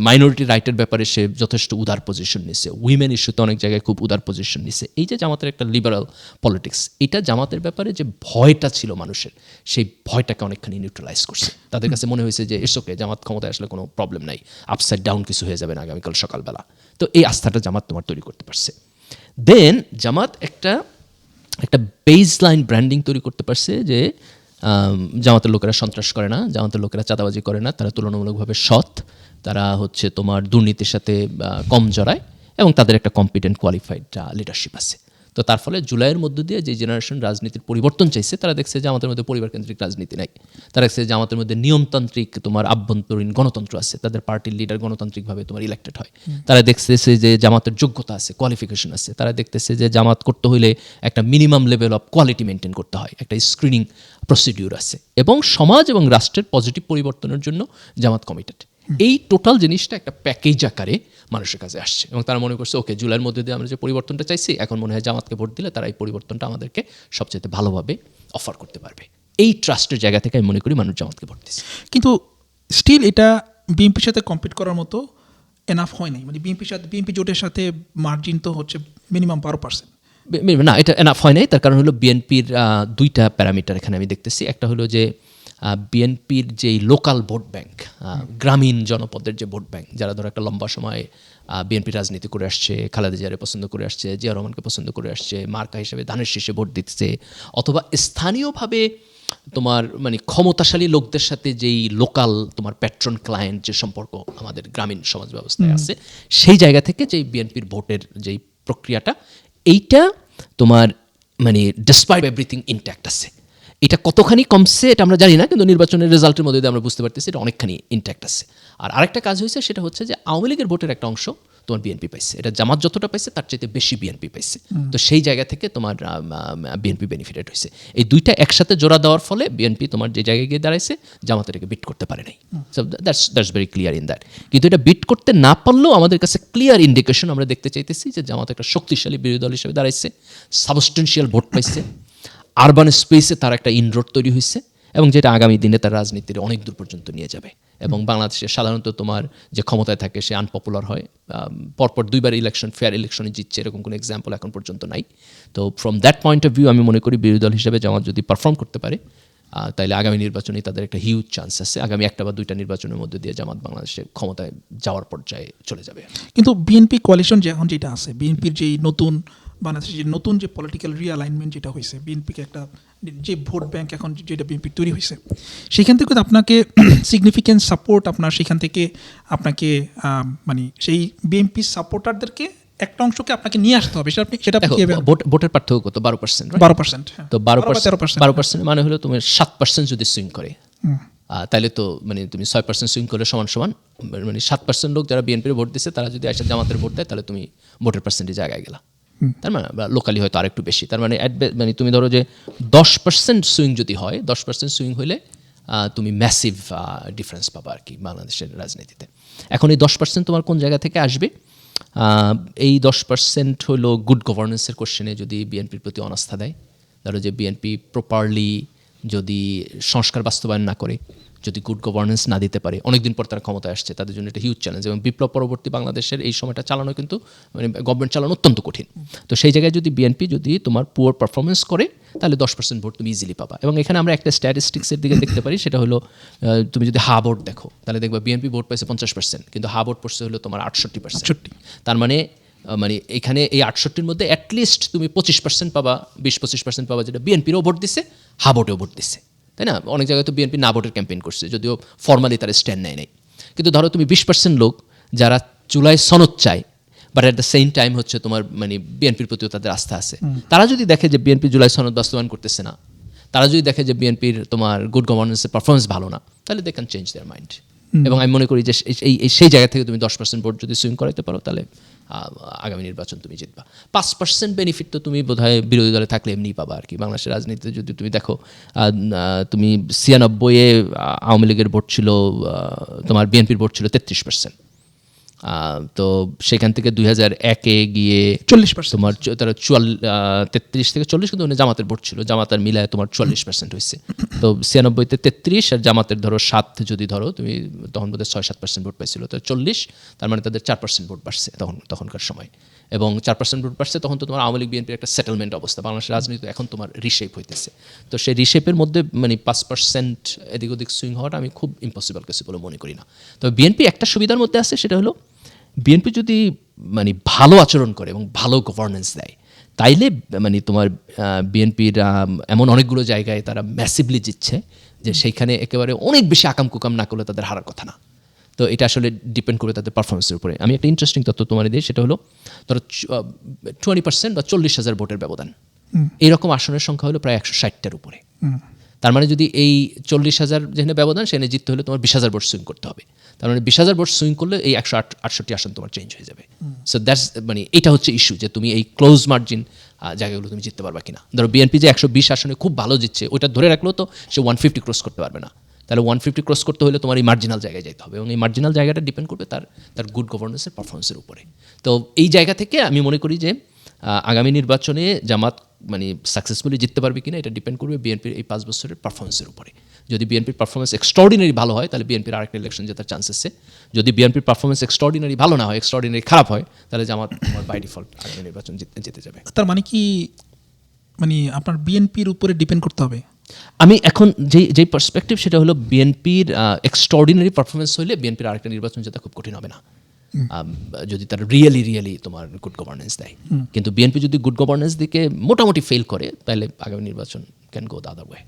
S1: মাইনরিটি রাইটের ব্যাপারে সে যথেষ্ট উদার পজিশন নিচ্ছে, উইমেন ইস্যুতে অনেক জায়গায় খুব উদার পজিশন নিচ্ছে। এই যে জামাতের একটা লিবারাল পলিটিক্স, এটা জামাতের ব্যাপারে যে ভয়টা ছিল মানুষের, সেই ভয়টাকে অনেকখানি নিউট্রালাইজ করছে। তাদের কাছে মনে হয়েছে যে এসোকে জামাত ক্ষমতায় আসলে কোনো প্রবলেম নাই, আপসাইড ডাউন কিছু হয়ে যাবে না আগামীকাল সকালবেলা। তো এই আস্থাটা জামাত তোমার তৈরি করতে পারছে। দেন জামাত একটা বেস লাইন ব্র্যান্ডিং তৈরি করতে পারছে, যে জামাতের লোকেরা সন্ত্রাস করে না, জামাতের লোকেরা চাঁদাবাজি করে না, তারা তুলনামূলকভাবে সৎ, তারা হচ্ছে তোমার দুর্নীতির সাথে কম জড়ায়, এবং তাদের একটা কম্পিটেন্ট কোয়ালিফাইড লিডারশিপ আছে। তো তার ফলে জুলাইয়ের মধ্য দিয়ে যে জেনারেশন রাজনীতির পরিবর্তন চাইছে তারা দেখছে যে আমাদের মধ্যে পরিবারকেন্দ্রিক রাজনীতি নাই, তারা দেখছে যে আমাদের মধ্যে নিয়মতান্ত্রিক তোমার আভ্যন্তরীণ গণতন্ত্র আছে, তাদের পার্টির লিডার গণতান্ত্রিকভাবে তোমার ইলেক্টেড হয়, তারা দেখতেছে যে জামাতের যোগ্যতা আছে, কোয়ালিফিকেশন আছে, তারা দেখতেছে যে জামাত করতে হইলে একটা minimum level of quality maintain করতে হয়, একটা স্ক্রিনিং প্রসিডিউর আছে, এবং সমাজ এবং রাষ্ট্রের পজিটিভ পরিবর্তনের জন্য জামাত কমিটেড। এই টোটাল জিনিসটা একটা প্যাকেজ আকারে মানুষের কাছে আসছে এবং তারা মনে করছে ওকে জুলাইয়ের মধ্যে দিয়ে আমরা যে পরিবর্তনটা চাইছি এখন মনে হয় জামাতকে ভোট দিলে তারা এই পরিবর্তনটা আমাদেরকে সবচেয়ে ভালোভাবে অফার করতে পারবে। এই ট্রাস্টের জায়গা থেকে আমি মনে করি মানুষ জামাতকে ভোট দিচ্ছে।
S2: কিন্তু স্টিল এটা বিএনপির সাথে কম্পিট করার মতো এনাফ হয় নাই, মানে বিএনপি জোটের সাথে মার্জিন তো হচ্ছে মিনিমাম 12%।
S1: না, এটা এনাফ হয় নাই। তার কারণ হলো বিএনপির দুইটা প্যারামিটার এখানে আমি দেখতেছি। একটা হলো যে বিএনপির যেই লোকাল ভোট ব্যাংক, গ্রামীণ জনপদের যে ভোট ব্যাংক, যারা ধরো একটা লম্বা সময় বিএনপি রাজনীতি করে আসছে, খালেদা জিয়ারে পছন্দ করে আসছে, জিয়া রহমানকে পছন্দ করে আসছে, মার্কা হিসেবে ধানের শীষে ভোট দিচ্ছে, অথবা স্থানীয়ভাবে তোমার মানে ক্ষমতাশালী লোকদের সাথে যেই লোকাল তোমার প্যাট্রন ক্লায়েন্ট যে সম্পর্ক আমাদের গ্রামীণ সমাজ ব্যবস্থায় আছে, সেই জায়গা থেকে যেই বিএনপির ভোটের যেই প্রক্রিয়াটা, এইটা তোমার মানে ডিসপাইট এভরিথিং ইনট্যাক্ট আছে। এটা কতখানি কমছে এটা আমরা জানি না, কিন্তু নির্বাচনের রেজাল্টের মধ্যে দিয়ে আমরা বুঝতে পারতেছি এটা অনেকখানি ইনট্যাক্ট আছে। আর আরেকটা কাজ হয়েছে, সেটা হচ্ছে যে আওয়ামী লীগের ভোটের একটা অংশ তোমার বিএনপি পাইছে, এটা জামাত যতটা পাইছে তার চাইতে বেশি বিএনপি পাইছে। তো সেই জায়গা থেকে তোমার বিএনপি বেনিফিটেড হয়েছে। এই দুইটা একসাথে জোড়া দেওয়ার ফলে বিএনপি তোমার যে জায়গায় গিয়ে দাঁড়াইছে জামাত এটাকে বিট করতে পারে নাই। So that's very clear in that. কিন্তু এটা বিট করতে না পারলেও আমাদের কাছে ক্লিয়ার ইন্ডিকেশন আমরা দেখতে চাইতেছি যে জামাত একটা শক্তিশালী বিরোধী দল হিসেবে দাঁড়াইছে, সাবস্টেন্সিয়াল ভোট পাইছে, আরবান স্পেসে তার একটা ইনরোড তৈরি হয়েছে, এবং যেটা আগামী দিনে তার রাজনীতির অনেক দূর পর্যন্ত নিয়ে যাবে। এবং বাংলাদেশে সাধারণত তোমার যে ক্ষমতায় থাকে সে আনপপুলার হয়, পরপর দুইবার ইলেকশন ফেয়ার ইলেকশনে জিতছে, এরকম কোনো এক্সাম্পল এখন পর্যন্ত নাই। তো from that point of view আমি মনে করি বিরোধী দল হিসেবে জামাত যদি পারফর্ম করতে পারে তাইলে আগামী নির্বাচনে তাদের একটা হিউজ চান্স আছে। আগামী একটা বা দুইটা নির্বাচনের মধ্যে দিয়ে জামাত বাংলাদেশে ক্ষমতায় যাওয়ার পর্যায়ে চলে যাবে।
S2: কিন্তু বিএনপি কোয়ালিশন যে এখন যেটা আছে, বিএনপির যেই নতুন বাংলাদেশের যে নতুন যে পলিটিক্যাল রিঅ্যালাইনমেন্ট যেটা হয়েছে, বিএনপিকে একটা যে ভোট ব্যাংক এখন যেটা বিএনপি তৈরি হয়েছে, সেখান থেকে আপনাকে সিগনিফিক্যান্ট সাপোর্ট আপনার সেখান থেকে আপনাকে মানে সেই বিএনপি সাপোর্টারদেরকে একটা অংশকে আপনাকে নিয়ে আসতে হবে। সেটা
S1: ভোটের পার্থক্য কত? 12%।
S2: 12%।
S1: তো 12% মানে হলো তুমি 7% যদি সুইং করে তাহলে তো মানে তুমি 6% সুইং করলে সমান সমান, মানে 7% লোক যারা বিএনপির ভোট দিচ্ছে তারা যদি আসলে জামাতের ভোট দেয় তাহলে তুমি ভোটের পার্সেন্টেজ জায়গায় গেলা। তার মানে লোকালি হয়তো আরেকটু বেশি। তার মানে মানে তুমি ধরো যে 10% সুইং যদি হয়, 10% সুইং হইলে তুমি ম্যাসিভ ডিফারেন্স পাবা আর কি বাংলাদেশের রাজনীতিতে। এখন এই 10% তোমার কোন জায়গা থেকে আসবে? এই 10% হলো গুড গভর্নেন্সের কোশ্চেনে যদি বিএনপির প্রতি অনাস্থা দেয়, ধরো যে বিএনপি প্রপারলি যদি সংস্কার বাস্তবায়ন না করে, যদি গুড গভর্নেন্স না দিতে পারে, অনেকদিন পর তারা ক্ষমতায় আসছে, তাদের জন্য এটা হিউজ চ্যালেঞ্জ। এবং বিপ্লব পরবর্তী বাংলাদেশের এই সময়টা চালানো কিন্তু মানে গভর্নমেন্ট চালানো অত্যন্ত কঠিন। তো সেই জায়গায় যদি বিএনপি যদি তোমার পুয়ার পারফরমেন্স করে তাহলে 10% ভোট তুমি ইজিলি পাবা। এবং এখানে আমরা একটা স্ট্যাটিস্টিক্সের দিকে দেখতে পারি, সেটা হলো তুমি যদি হা ভোট দেখো তাহলে দেখবা বিএনপি ভোট পাইছে 50%, কিন্তু হা ভোট পড়ছে হলো তোমার 68%। তার মানে এখানে এই 68-র মধ্যে অ্যাটলিস্ট তুমি 25% পাবা, 20-25% পাবা যেটা বিএনপিরও ভোট দিচ্ছে, হা ভোটেও ভোট দিচ্ছে, তাই না? অনেক জায়গায় তো বিএনপি না ভোটের ক্যাম্পেইন করছে, যদিও ফর্মালি তারা স্ট্যান্ড নেয় নাই। কিন্তু ধরো তুমি 20% লোক যারা জুলাই সনদ চায়, but at the same time হচ্ছে তোমার মানে বিএনপির প্রতিও তাদের আস্থা আছে, তারা যদি দেখে যে বিএনপি জুলাই সনদ বাস্তবায়ন করতেছে না, তারা যদি দেখে যে বিএনপির তোমার গুড গভর্নেন্সের পারফরমেন্স ভালো না, তাহলে they can change their mind. এবং আমি মনে করি যে সেই জায়গা থেকে তুমি 10% ভোট যদি সুইং করাইতে পারো তাহলে আগামী নির্বাচন তুমি জিতবা। 5% বেনিফিট তো তুমি বোধহয় বিরোধী দলে থাকলে এমনি পাবা আর কি। বাংলাদেশের রাজনীতিতে যদি তুমি দেখো, তুমি 96-এ আওয়ামী লীগের ভোট ছিল, তোমার বিএনপির ভোট ছিল 33%। তো সেখান থেকে 2001-এ গিয়ে
S2: 40%
S1: তোমার তারা 33 থেকে 40, কিন্তু জামাতের ভোট ছিল, জামাত আর মিলায় তোমার 44% হয়েছে। তো 96-তে 33 আর জামাতের ধরো 7 যদি ধরো তুমি, তখন বোধহয় 6-7% ভোট পাইছিল, তো 40, তার মানে তাদের 4% ভোট বাড়ছে তখনকার সময়। এবং 4% ভোট বাড়ছে, তখন তো তোমার আওয়ামী লীগ বিএনপির একটা সেটেলমেন্ট অবস্থা। বাংলাদেশের রাজনীতি এখন তোমার রিশেপ হইতেছে। তো সেই রিশেপের মধ্যে মানে 5% এদিক ওদিক সুইং হওয়াটা আমি খুব ইম্পসিবল কিছু বলে মনে করি না। তবে বিএনপি একটা সুবিধার মধ্যে আছে, সেটা হলো বিএনপি যদি মানে ভালো আচরণ করে এবং ভালো গভর্নেন্স দেয়, তাইলে মানে তোমার বিএনপির এমন অনেকগুলো জায়গায় তারা ম্যাসিভলি জিতছে যে সেইখানে একেবারে অনেক বেশি আকাম কুকাম না করলে তাদের হারার কথা না। তো এটা আসলে ডিপেন্ড করবে তাদের পারফরমেন্সের উপরে। আমি একটা ইন্টারেস্টিং তথ্য তোমার দিই, সেটা হলো ধরো 20% বা 40,000 ভোটের ব্যবধান, এইরকম আসনের সংখ্যা হলো প্রায় 160টার উপরে। তার মানে যদি এই 40,000 যেখানে ব্যবধান সেখানে জিততে হলে তোমার 20,000 ভোট সুইং করতে হবে। তার মানে 20,000 ভোট সুইং করলে এই 168 আসন তোমার চেঞ্জ হয়ে যাবে। সো দ্যাটস মানে এটা হচ্ছে ইস্যু, যে তুমি এই ক্লোজ মার্জিন জায়গাগুলো তুমি জিততে পারবা কিনা। ধরো বিএনপি যে 120 আসনে খুব ভালো জিতছে, ওটা ধরে রাখলেও তো সে 150 ক্রস করতে পারবে না। তাহলে 150 ক্রস করতে হলে তোমার এই মার্জিনাল জায়গায় যেতে হবে, এবং এই মার্জিনাল জায়গাটা ডিপেন্ড করবে তার গুড গভর্নেন্সের পারফরমেন্সের উপরে। তো এই জায়গা থেকে আমি মনে করি যে আগামী নির্বাচনে জামাত মানে সাকসেসফুলি জিততে পারবে কিনা এটা ডিপেন্ড করবে বিএনপির এই 5 বছরের পারফরমেন্সের উপরে। যদি বিএনপির পারফরমেন্স এক্সট্রাঅর্ডিনারি ভালো হয় তাহলে বিএনপির আরেকটা ইলেকশন জেতার চান্স আছে। যদি বিএনপির পারফরমেন্স এক্সট্রাঅর্ডিনারি ভালো না হয়, এক্সট্রাঅর্ডিনারি খারাপ হয়, তাহলে জামাত বাই ডিফল্ট আগামী নির্বাচন জিতে যাবে।
S2: তার মানে কি মানে আপনার বিএনপির উপরে ডিপেন্ড করতে হবে?
S1: আমি এখন যেই পার্সপেক্টিভ সেটা হলো বিএনপির এক্সট্রাঅর্ডিনারি পারফরমেন্স হলে বিএনপির আরেকটা নির্বাচন জেতা খুব কঠিন হবে না, যদি তারা রিয়েলি তোমার গুড গভর্নেন্স দেয়। কিন্তু বিএনপি যদি গুড গভর্নেন্স দিকে মোটামুটি ফেল করে তাহলে আগামী নির্বাচন can go the other way.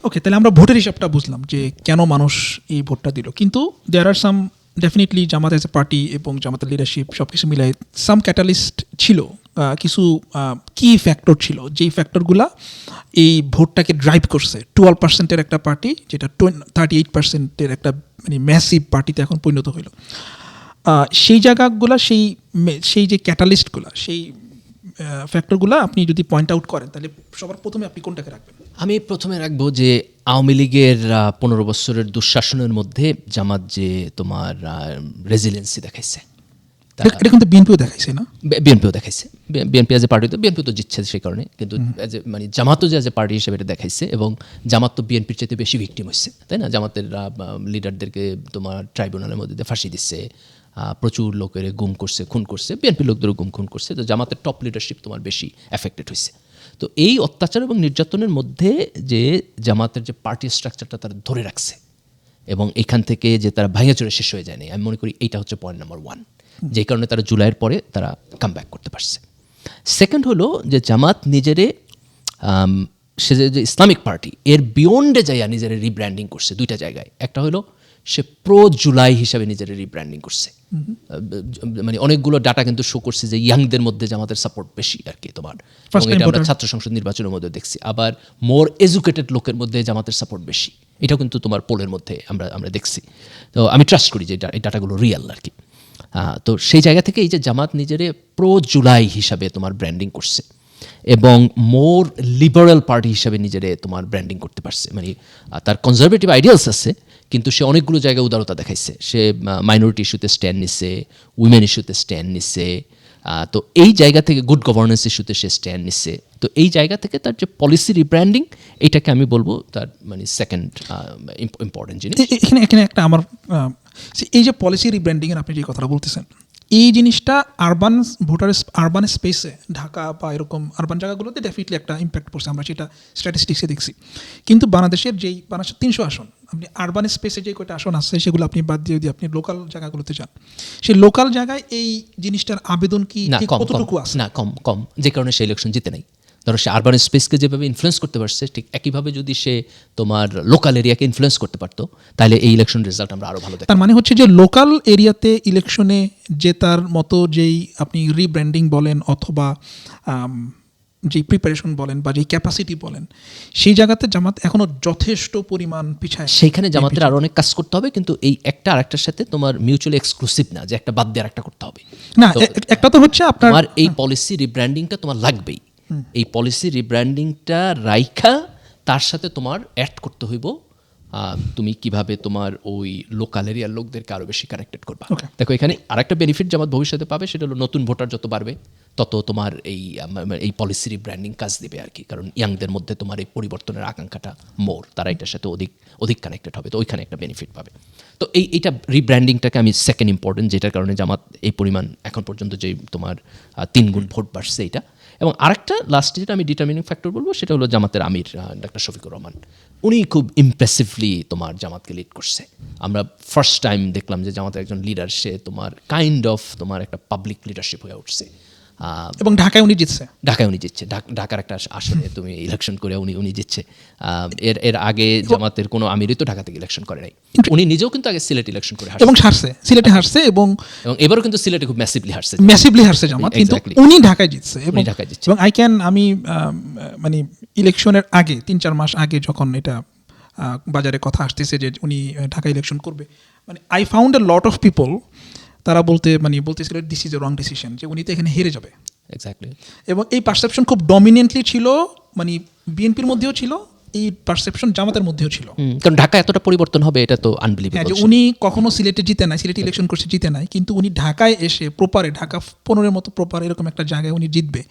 S2: Okay, তাহলে আমরা ভোটের হিসাবটা বুঝলাম যে কেন মানুষ এই ভোটটা দিল, কিন্তু there are some definitely Jamaat as a party এবং জামাতের লিডারশিপ সব কিছু মিলাই সাম ক্যাটালিস্ট ছিল, কিছু কি ফ্যাক্টর ছিল যেই ফ্যাক্টরগুলা এই ভোটটাকে ড্রাইভ করছে। 12%-এর একটা পার্টি যেটা 38%-এর একটা মানে ম্যাসিভ পার্টিতে এখন পরিণত হইল। সেই জায়গাগুলা সেই যে ক্যাটালিস্টগুলা, সেই ফ্যাক্টরগুলো আপনি যদি পয়েন্ট আউট করেন তাহলে সবার প্রথমে আপনি কোনটাকে রাখবেন?
S1: আমি প্রথমে রাখবো যে আওয়ামী লীগের 15 বছরের দুঃশাসনের মধ্যে জামাত যে তোমার রেজিলিয়েন্সি দেখাইছে,
S2: এটা কিন্তু বিএনপিও দেখাইছে না?
S1: বিএনপিও দেখাইছে। বিএনপি এজ এ পার্টি, তো বিএনপি তো জিতছে সেই কারণে, কিন্তু মানে জামাতও যে এজ এ পার্টি হিসেবে এটা দেখাইছে, এবং জামাত তো বিএনপির চাইতে বেশি ভিকটিম হয়েছে, তাই না? জামাতের লিডারদেরকে তোমার ট্রাইব্যুনালের মধ্যে দিয়ে ফাঁসি দিচ্ছে, প্রচুর লোকের গুম করছে, খুন করছে, বিএনপির লোকদেরও গুম খুন করছে। তো জামাতের টপ লিডারশিপ তোমার বেশি এফেক্টেড হয়েছে। তো এই অত্যাচার এবং নির্যাতনের মধ্যে যে জামাতের যে পার্টি স্ট্রাকচারটা তারা ধরে রাখছে, এবং এখান থেকে যে তারা ভাঙে চড়ে শেষ হয়ে যায়নি, আমি মনে করি এইটা হচ্ছে পয়েন্ট নাম্বার 1, যেই কারণে তারা জুলাইয়ের পরে তারা কাম ব্যাক করতে পারছে। সেকেন্ড হলো যে জামাত নিজেরে সে যে ইসলামিক পার্টি এর বিয়ন্ডে যাইয়া নিজের রিব্র্যান্ডিং করছে দুইটা জায়গায়। একটা হলো সে প্রো জুলাই হিসাবে নিজের রিব্র্যান্ডিং করছে, মানে অনেকগুলো ডাটা কিন্তু শো করছে যে ইয়াংদের মধ্যে জামাতের সাপোর্ট বেশি আর কি তোমার, এবং এটা আমরা ছাত্র সংসদ নির্বাচনের মধ্যে দেখছি। আবার মোর এডুকেটেড লোকের মধ্যে জামাতের সাপোর্ট বেশি, এটাও কিন্তু তোমার পোলের মধ্যে আমরা দেখছি। তো আমি ট্রাস্ট করি যে এই ডাটাগুলো রিয়েল আর কি। তো সেই জায়গা থেকে এই যে জামাত নিজেরে প্রো জুলাই হিসাবে তোমার ব্র্যান্ডিং করছে, এবং মোর লিবারেল পার্টি হিসাবে নিজেরে তোমার ব্র্যান্ডিং করতে পারছে। মানে তার কনজারভেটিভ আইডিয়ালস আছে, কিন্তু সে অনেকগুলো জায়গায় উদারতা দেখাইছে। সে মাইনরিটি ইস্যুতে স্ট্যান্ড নিচ্ছে, উইমেন ইস্যুতে স্ট্যান্ড নিচ্ছে, তো এই জায়গা থেকে গুড গভর্নেন্স ইস্যুতে সে স্ট্যান্ড নিচ্ছে। তো এই জায়গা থেকে তার যে পলিসি রিব্র্যান্ডিং, এটাকে আমি বলবো তার মানে সেকেন্ড ইম্পর্টেন্ট জিনিস।
S2: এখানে একটা আমার এই যে পলিসি রিব্র্যান্ডিংয়ের আপনি যে কথাটা বলতেছেন, এই জিনিসটা আরবান স্পেসে ঢাকা বা এরকম আরবান জায়গাগুলোতে ডেফিনেটলি একটা ইম্প্যাক্ট পড়ছে, আমরা সেটা স্ট্যাটিস্টিক্সে দেখছি। কিন্তু বাংলাদেশের 300 আসন, আপনি আরবান স্পেসে যে কয়টা আসন আছে সেগুলো আপনি বাদ দিয়ে যদি আপনি লোকাল জায়গাগুলোতে যান, সেই লোকাল জায়গায় এই জিনিসটার আবেদন কি কতটুকু আছে?
S1: না, কম, যে কারণে সে ইলেকশন জিতে নাই। ধরো সে আরবান স্পেসকে যেভাবে ইনফ্লুয়েন্স করতে পারছে, ঠিক একইভাবে যদি সে তোমার লোকাল এরিয়াকে ইনফ্লুয়েন্স করতে পারতো, তাহলে এই ইলেকশন রেজাল্ট আমরা আরও ভালো দেখতাম।
S2: তার মানে হচ্ছে যে লোকাল এরিয়াতে ইলেকশনে জেতার মতো যেই আপনি রিব্র্যান্ডিং বলেন অথবা যেই প্রিপারেশন বলেন বা যেই ক্যাপাসিটি বলেন, সেই জায়গাতে জামাত এখনও যথেষ্ট পরিমাণ পিছায়।
S1: সেইখানে জামাতের আরও অনেক কাজ করতে হবে, কিন্তু এই একটা আরেকটার সাথে তোমার মিউচুয়ালি এক্সক্লুসিভ না, যে একটা বাদ দিয়ে আরেকটা করতে হবে
S2: না। একটা তো হচ্ছে আপনার
S1: এই পলিসি রিব্র্যান্ডিংটা তোমার লাগবেই। এই পলিসি রিব্র্যান্ডিংটা রাইখা তার সাথে তোমার অ্যাড করতে হইব তুমি কিভাবে তোমার ওই লোকাল এরিয়ার লোকদেরকে আরও বেশি কানেক্টেড করবা। দেখো এখানে আরেকটা বেনিফিট জামাত ভবিষ্যতে পাবে, সেটা হলো নতুন ভোটার যত বাড়বে তত তোমার এই পলিসি রিব্র্যান্ডিং কাজ দিবে আর কি। কারণ ইয়াংদের মধ্যে তোমার এই পরিবর্তনের আকাঙ্ক্ষাটা মোর, তারা এটার সাথে অধিক কানেক্টেড হবে, তো ওইখানে একটা বেনিফিট পাবে। তো এইটা রিব্র্যান্ডিংটাকে আমি সেকেন্ড ইম্পর্টেন্ট, যেটার কারণে জামাত এই পরিমাণ এখন পর্যন্ত যে তোমার 3 গুণ ভোট বাড়ছে এইটা। এবং আরেকটা লাস্টে যেটা আমি ডিটারমিনিং ফ্যাক্টর বলবো, সেটা হলো জামাতের আমির ডাক্তার শফিকুর রহমান। উনি খুব ইমপ্রেসিভলি তোমার জামাতকে লিড করছে। আমরা ফার্স্ট টাইম দেখলাম যে জামাতের একজন লিডার, সে তোমার কাইন্ড অফ তোমার একটা পাবলিক লিডারশিপ হয়ে উঠছে।
S2: এবং ঢাকায় উনি জিতছে।
S1: ঢাকায় উনি জিতছে, ঢাকার একটা আসনে তুমি ইলেকশন করে উনি জিতছে। এর আগে জামাতের কোনো আমিরই তো ঢাকা থেকে ইলেকশন করে নাই। উনি নিজেও কিন্তু আগে সিলেট ইলেকশন করে
S2: এবং
S1: হারছে,
S2: হারছে, সিলেটে হারছে এবং
S1: এবারও কিন্তু সিলেটে খুব ম্যাসিভলি হারছে।
S2: হারছে জামাত, কিন্তু
S1: Exactly.
S2: উনি ঢাকায় জিতছে।
S1: উনি ঢাকায় জিতছে।
S2: এবং আমি মানে ইলেকশনের আগে ৩-৪ মাস আগে যখন এটা বাজারে কথা আসতেছে যে উনি ঢাকা ইলেকশন করবে, মানে I found a lot of people, তারা বলতেছিল this is a wrong decision, যে উনি তো এখানে হেরে যাবে।
S1: এক্স্যাক্টলি।
S2: এবং এই পারসেপশন খুব ডমিনেন্টলি ছিল, মানে বিএনপির মধ্যেও ছিল, এই পারসেপশন জামাতের মধ্যেও ছিল।
S1: কারণ ঢাকা এতটা পরিবর্তন হবে এটা তো
S2: হ্যাঁ,
S1: আনবিলিভেবল।
S2: যে উনি কখনো সিলেটে জিতে নাই, সিলেটে ইলেকশন করছে জিতে নাই, কিন্তু উনি ঢাকায় এসে প্রপারে, ঢাকা 15-এর মতো প্রপার এরকম একটা জায়গায় উনি জিতবে,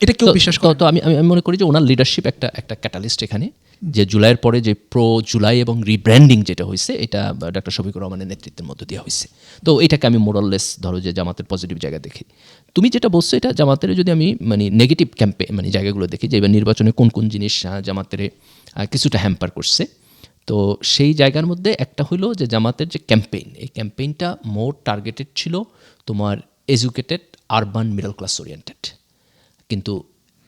S2: এটা কেউ বিশ্বাস করে।
S1: তো আমি মনে করি যে ওনার লিডারশিপ একটা ক্যাটালিস্ট এখানে, যে জুলাইয়ের পরে যে প্রো জুলাই এবং রিব্র্যান্ডিং যেটা হয়েছে, এটা ডক্টর শফিকুর রহমানের নেতৃত্বের মধ্য দিয়ে হয়েছে। তো এটাকে আমি মোরাললেস ধরো যে জামাতের পজিটিভ জায়গা দেখি। তুমি যেটা বলছো এটা জামাতের যদি আমি নেগেটিভ জায়গাগুলো দেখি, যে এবার নির্বাচনে কোন কোন জিনিস জামাতের কিছুটা হ্যাম্পার করছে, তো সেই জায়গার মধ্যে একটা হইলো যে জামাতের যে ক্যাম্পেইন, এই ক্যাম্পেইনটা মোর টার্গেটেড ছিল তোমার educated urban middle class oriented, কিন্তু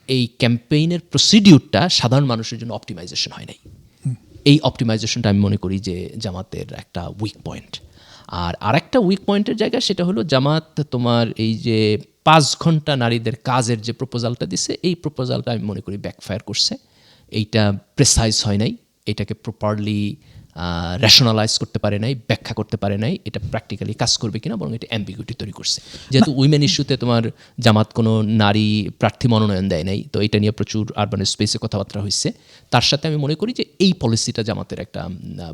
S1: এই ক্যাম্পেইনের প্রসিডিউরটা সাধারণ মানুষের জন্য অপটিমাইজেশন হয় নাই। এই অপটিমাইজেশনটা আমি মনে করি যে জামাতের একটা উইক পয়েন্ট। আর একটা উইক পয়েন্টের জায়গা সেটা হলো জামাত তোমার এই যে 5 ঘন্টা নারীদের কাজের যে প্রপোজালটা দিছে, এই প্রপোজালটা আমি মনে করি ব্যাকফায়ার করছে। এইটা প্রেসাইজ হয় নাই, এটাকে প্রপারলি রেশনালাইজ করতে পারে নাই, ব্যাখ্যা করতে পারে নাই এটা প্র্যাকটিক্যালি কাজ করবে কিনা, বরং এটা অ্যাম্বিগুইটি তৈরি করছে। যেহেতু উইমেন ইস্যুতে তোমার জামাত কোনো নারী প্রার্থী মনোনয়ন দেয় নাই, তো এটা নিয়ে প্রচুর আরবান স্পেসে কথাবার্তা হয়েছে। তার সাথে আমি মনে করি যে এই পলিসিটা জামাতের একটা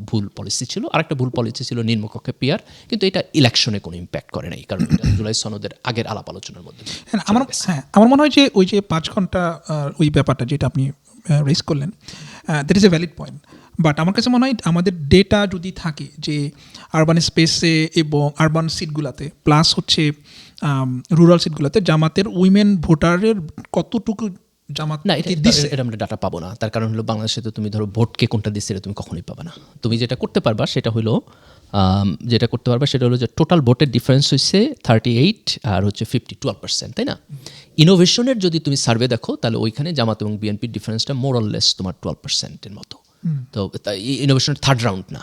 S1: ভুল পলিসি ছিল। আর একটা ভুল পলিসি ছিল নিম্নকক্ষে পিয়ার, কিন্তু এটা ইলেকশনে কোনো ইম্প্যাক্ট করে নাই, কারণ এটা জুলাই সনদের আগের আলাপ আলোচনার মধ্যে।
S2: আমার মনে হয় যে ওই যে 5 ঘন্টা ওই ব্যাপারটা যেটা আপনি রেজ করলেন, that is a valid point. But আমার কাছে মনে হয় আমাদের ডেটা যদি থাকে যে আরবান স্পেসে এবং আরবান সিটগুলোতে প্লাস হচ্ছে রুরাল সিটগুলোতে জামাতের উইমেন ভোটারের কতটুকু জামাত
S1: না, এটা আমরা ডাটা পাবো না। তার কারণ হলো বাংলাদেশে তো তুমি ধরো ভোটকে কোনটা দিচ্ছে এটা তুমি কখনোই পাবে না। তুমি যেটা করতে পারবা সেটা হলো যে টোটাল ভোটের ডিফারেন্স হচ্ছে 38 আর হচ্ছে 12%, তাই না? ইনোভেশনের যদি তুমি সার্ভে দেখো তাহলে ওইখানে জামাত এবং বিএনপির ডিফারেন্সটা মোরাললেস তোমার 12%-এর মতো। তো ইনোভেশনের থার্ড রাউন্ড না,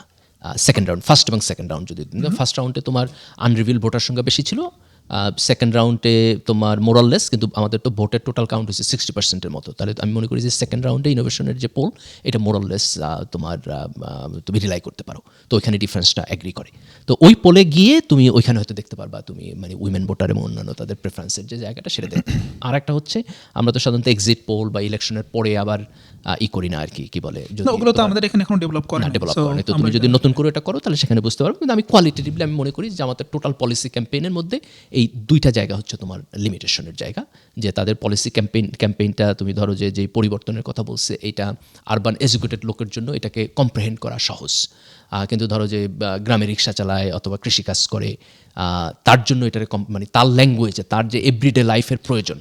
S1: সেকেন্ড রাউন্ড, ফার্স্ট এবং সেকেন্ড রাউন্ড যদি ফার্স্ট রাউন্ডে তোমার আনরিভিল ভোটার সংখ্যা বেশি ছিল, সেকেন্ড রাউন্ডে তোমার মোরাললেস, কিন্তু আমাদের তো ভোটের টোটাল কাউন্ট হচ্ছে 60%-এর মতো। তাহলে আমি মনে করি যে সেকেন্ড রাউন্ডে ইনোভেশনের যে পোল, এটা মোরাললেস তোমার তুমি রিলাই করতে পারো। তো ওইখানে ডিফারেন্সটা অ্যাগ্রি করে। তো ওই পোলে গিয়ে তুমি ওইখানে হয়তো দেখতে পারবা তুমি উইমেন ভোটার এবং অন্যান্য তাদের প্রেফারেন্সের যে জায়গাটা সেটা দেখতে। আর একটা হচ্ছে আমরা তো সাধারণত এক্সিট পোল বা ইলেকশনের পরে আবার করি না আর কি বলে,
S2: ওগুলো তো আমাদের এখানে এখন ডেভেলপ করে না।
S1: তো তুমি যদি নতুন করে এটা করো তাহলে সেখানে বুঝতে পারবে। কিন্তু আমি কোয়ালিটেটিভলি আমি মনে করি যে আমাদের টোটাল পলিসি ক্যাম্পেইনের মধ্যে এই 2টা জায়গা হচ্ছে তোমার লিমিটেশনের জায়গা, যে তাদের পলিসি ক্যাম্পেইনটা তুমি ধরো যে পরিবর্তনের কথা বলছে, এটা আরবান এডুকেটেড লোকের জন্য এটাকে কম্প্রিহেন্ড করা সহজ, কিন্তু ধরো যে গ্রামে রিক্সা চালায় অথবা কৃষিকাজ করে, তার জন্য এটার তার ল্যাঙ্গুয়েজে তার যে এভরিডে লাইফের প্রয়োজন,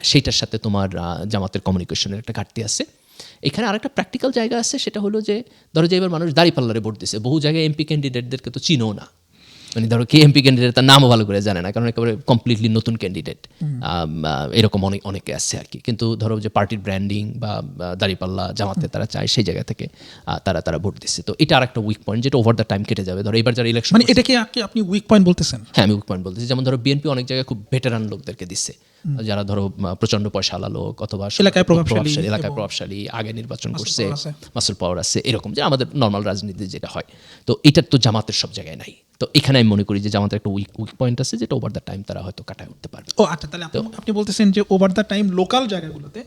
S1: সেইটার সাথে তোমার জামাতের কমিউনিকেশনের একটা ঘাটতি আছে। এখানে আরেকটা প্র্যাকটিক্যাল জায়গা আছে, সেটা হলো যে ধরো যে এবার মানুষ দাঁড়িপাল্লারে ভোট দিচ্ছে, বহু জায়গায় এমপি ক্যান্ডিডেটদেরকে তো চিনো না, ধরো কে এমপি ক্যান্ডিডেট তার নামও ভালো করে জানে না, কারণ একেবারে কমপ্লিটলি নতুন ক্যান্ডিডেট, এরকম অনেকে আছে আর কি। কিন্তু ধরো যে পার্টির ব্র্যান্ডিং বা দাঁড়িপাল্লা জামাতে তারা চায়, সেই জায়গা থেকে তারা ভোট দিচ্ছে। তো এটা আরেকটা উইক পয়েন্ট, যেটা ওভার দ্য টাইম কেটে যাবে। ধরো এবার যারা ইলেকশন,
S2: এটাকে আপনি উইক পয়েন্ট বলতেছেন?
S1: হ্যাঁ, আমি উইক পয়েন্ট বলতেছি। যেমন ধরো বিএনপি অনেক জায়গায় খুব ভেটেরান লোকদেরকে দিচ্ছে, যারা ধরো প্রচন্ড পয়সাওয়ালা লোক অথবা এলাকায় প্রভাবশালী, আগে নির্বাচন করছে, মাসুল পাওয়ার আছে, এরকম যে আমাদের নর্মাল রাজনীতি যেটা হয়। তো এটা তো জামাতের সব জায়গায় নাই। তো এখানে আমি মনে করি যে জামাতের একটা উইক পয়েন্ট আছে, যেটা ওভার দ্য টাইম তারা হয়তো কাটায় উঠতে পারবে।
S2: ও আচ্ছা, তাহলে আপনি বলতেছেন যে ওভার দ্য টাইম লোকাল জায়গাগুলোতে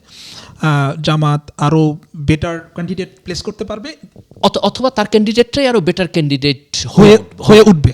S2: জামাত আরো বেটার ক্যান্ডিডেট প্লেস করতে পারবে,
S1: অথবা তার ক্যান্ডিডেটটাই আরো বেটার ক্যান্ডিডেট
S2: হয়ে উঠবে।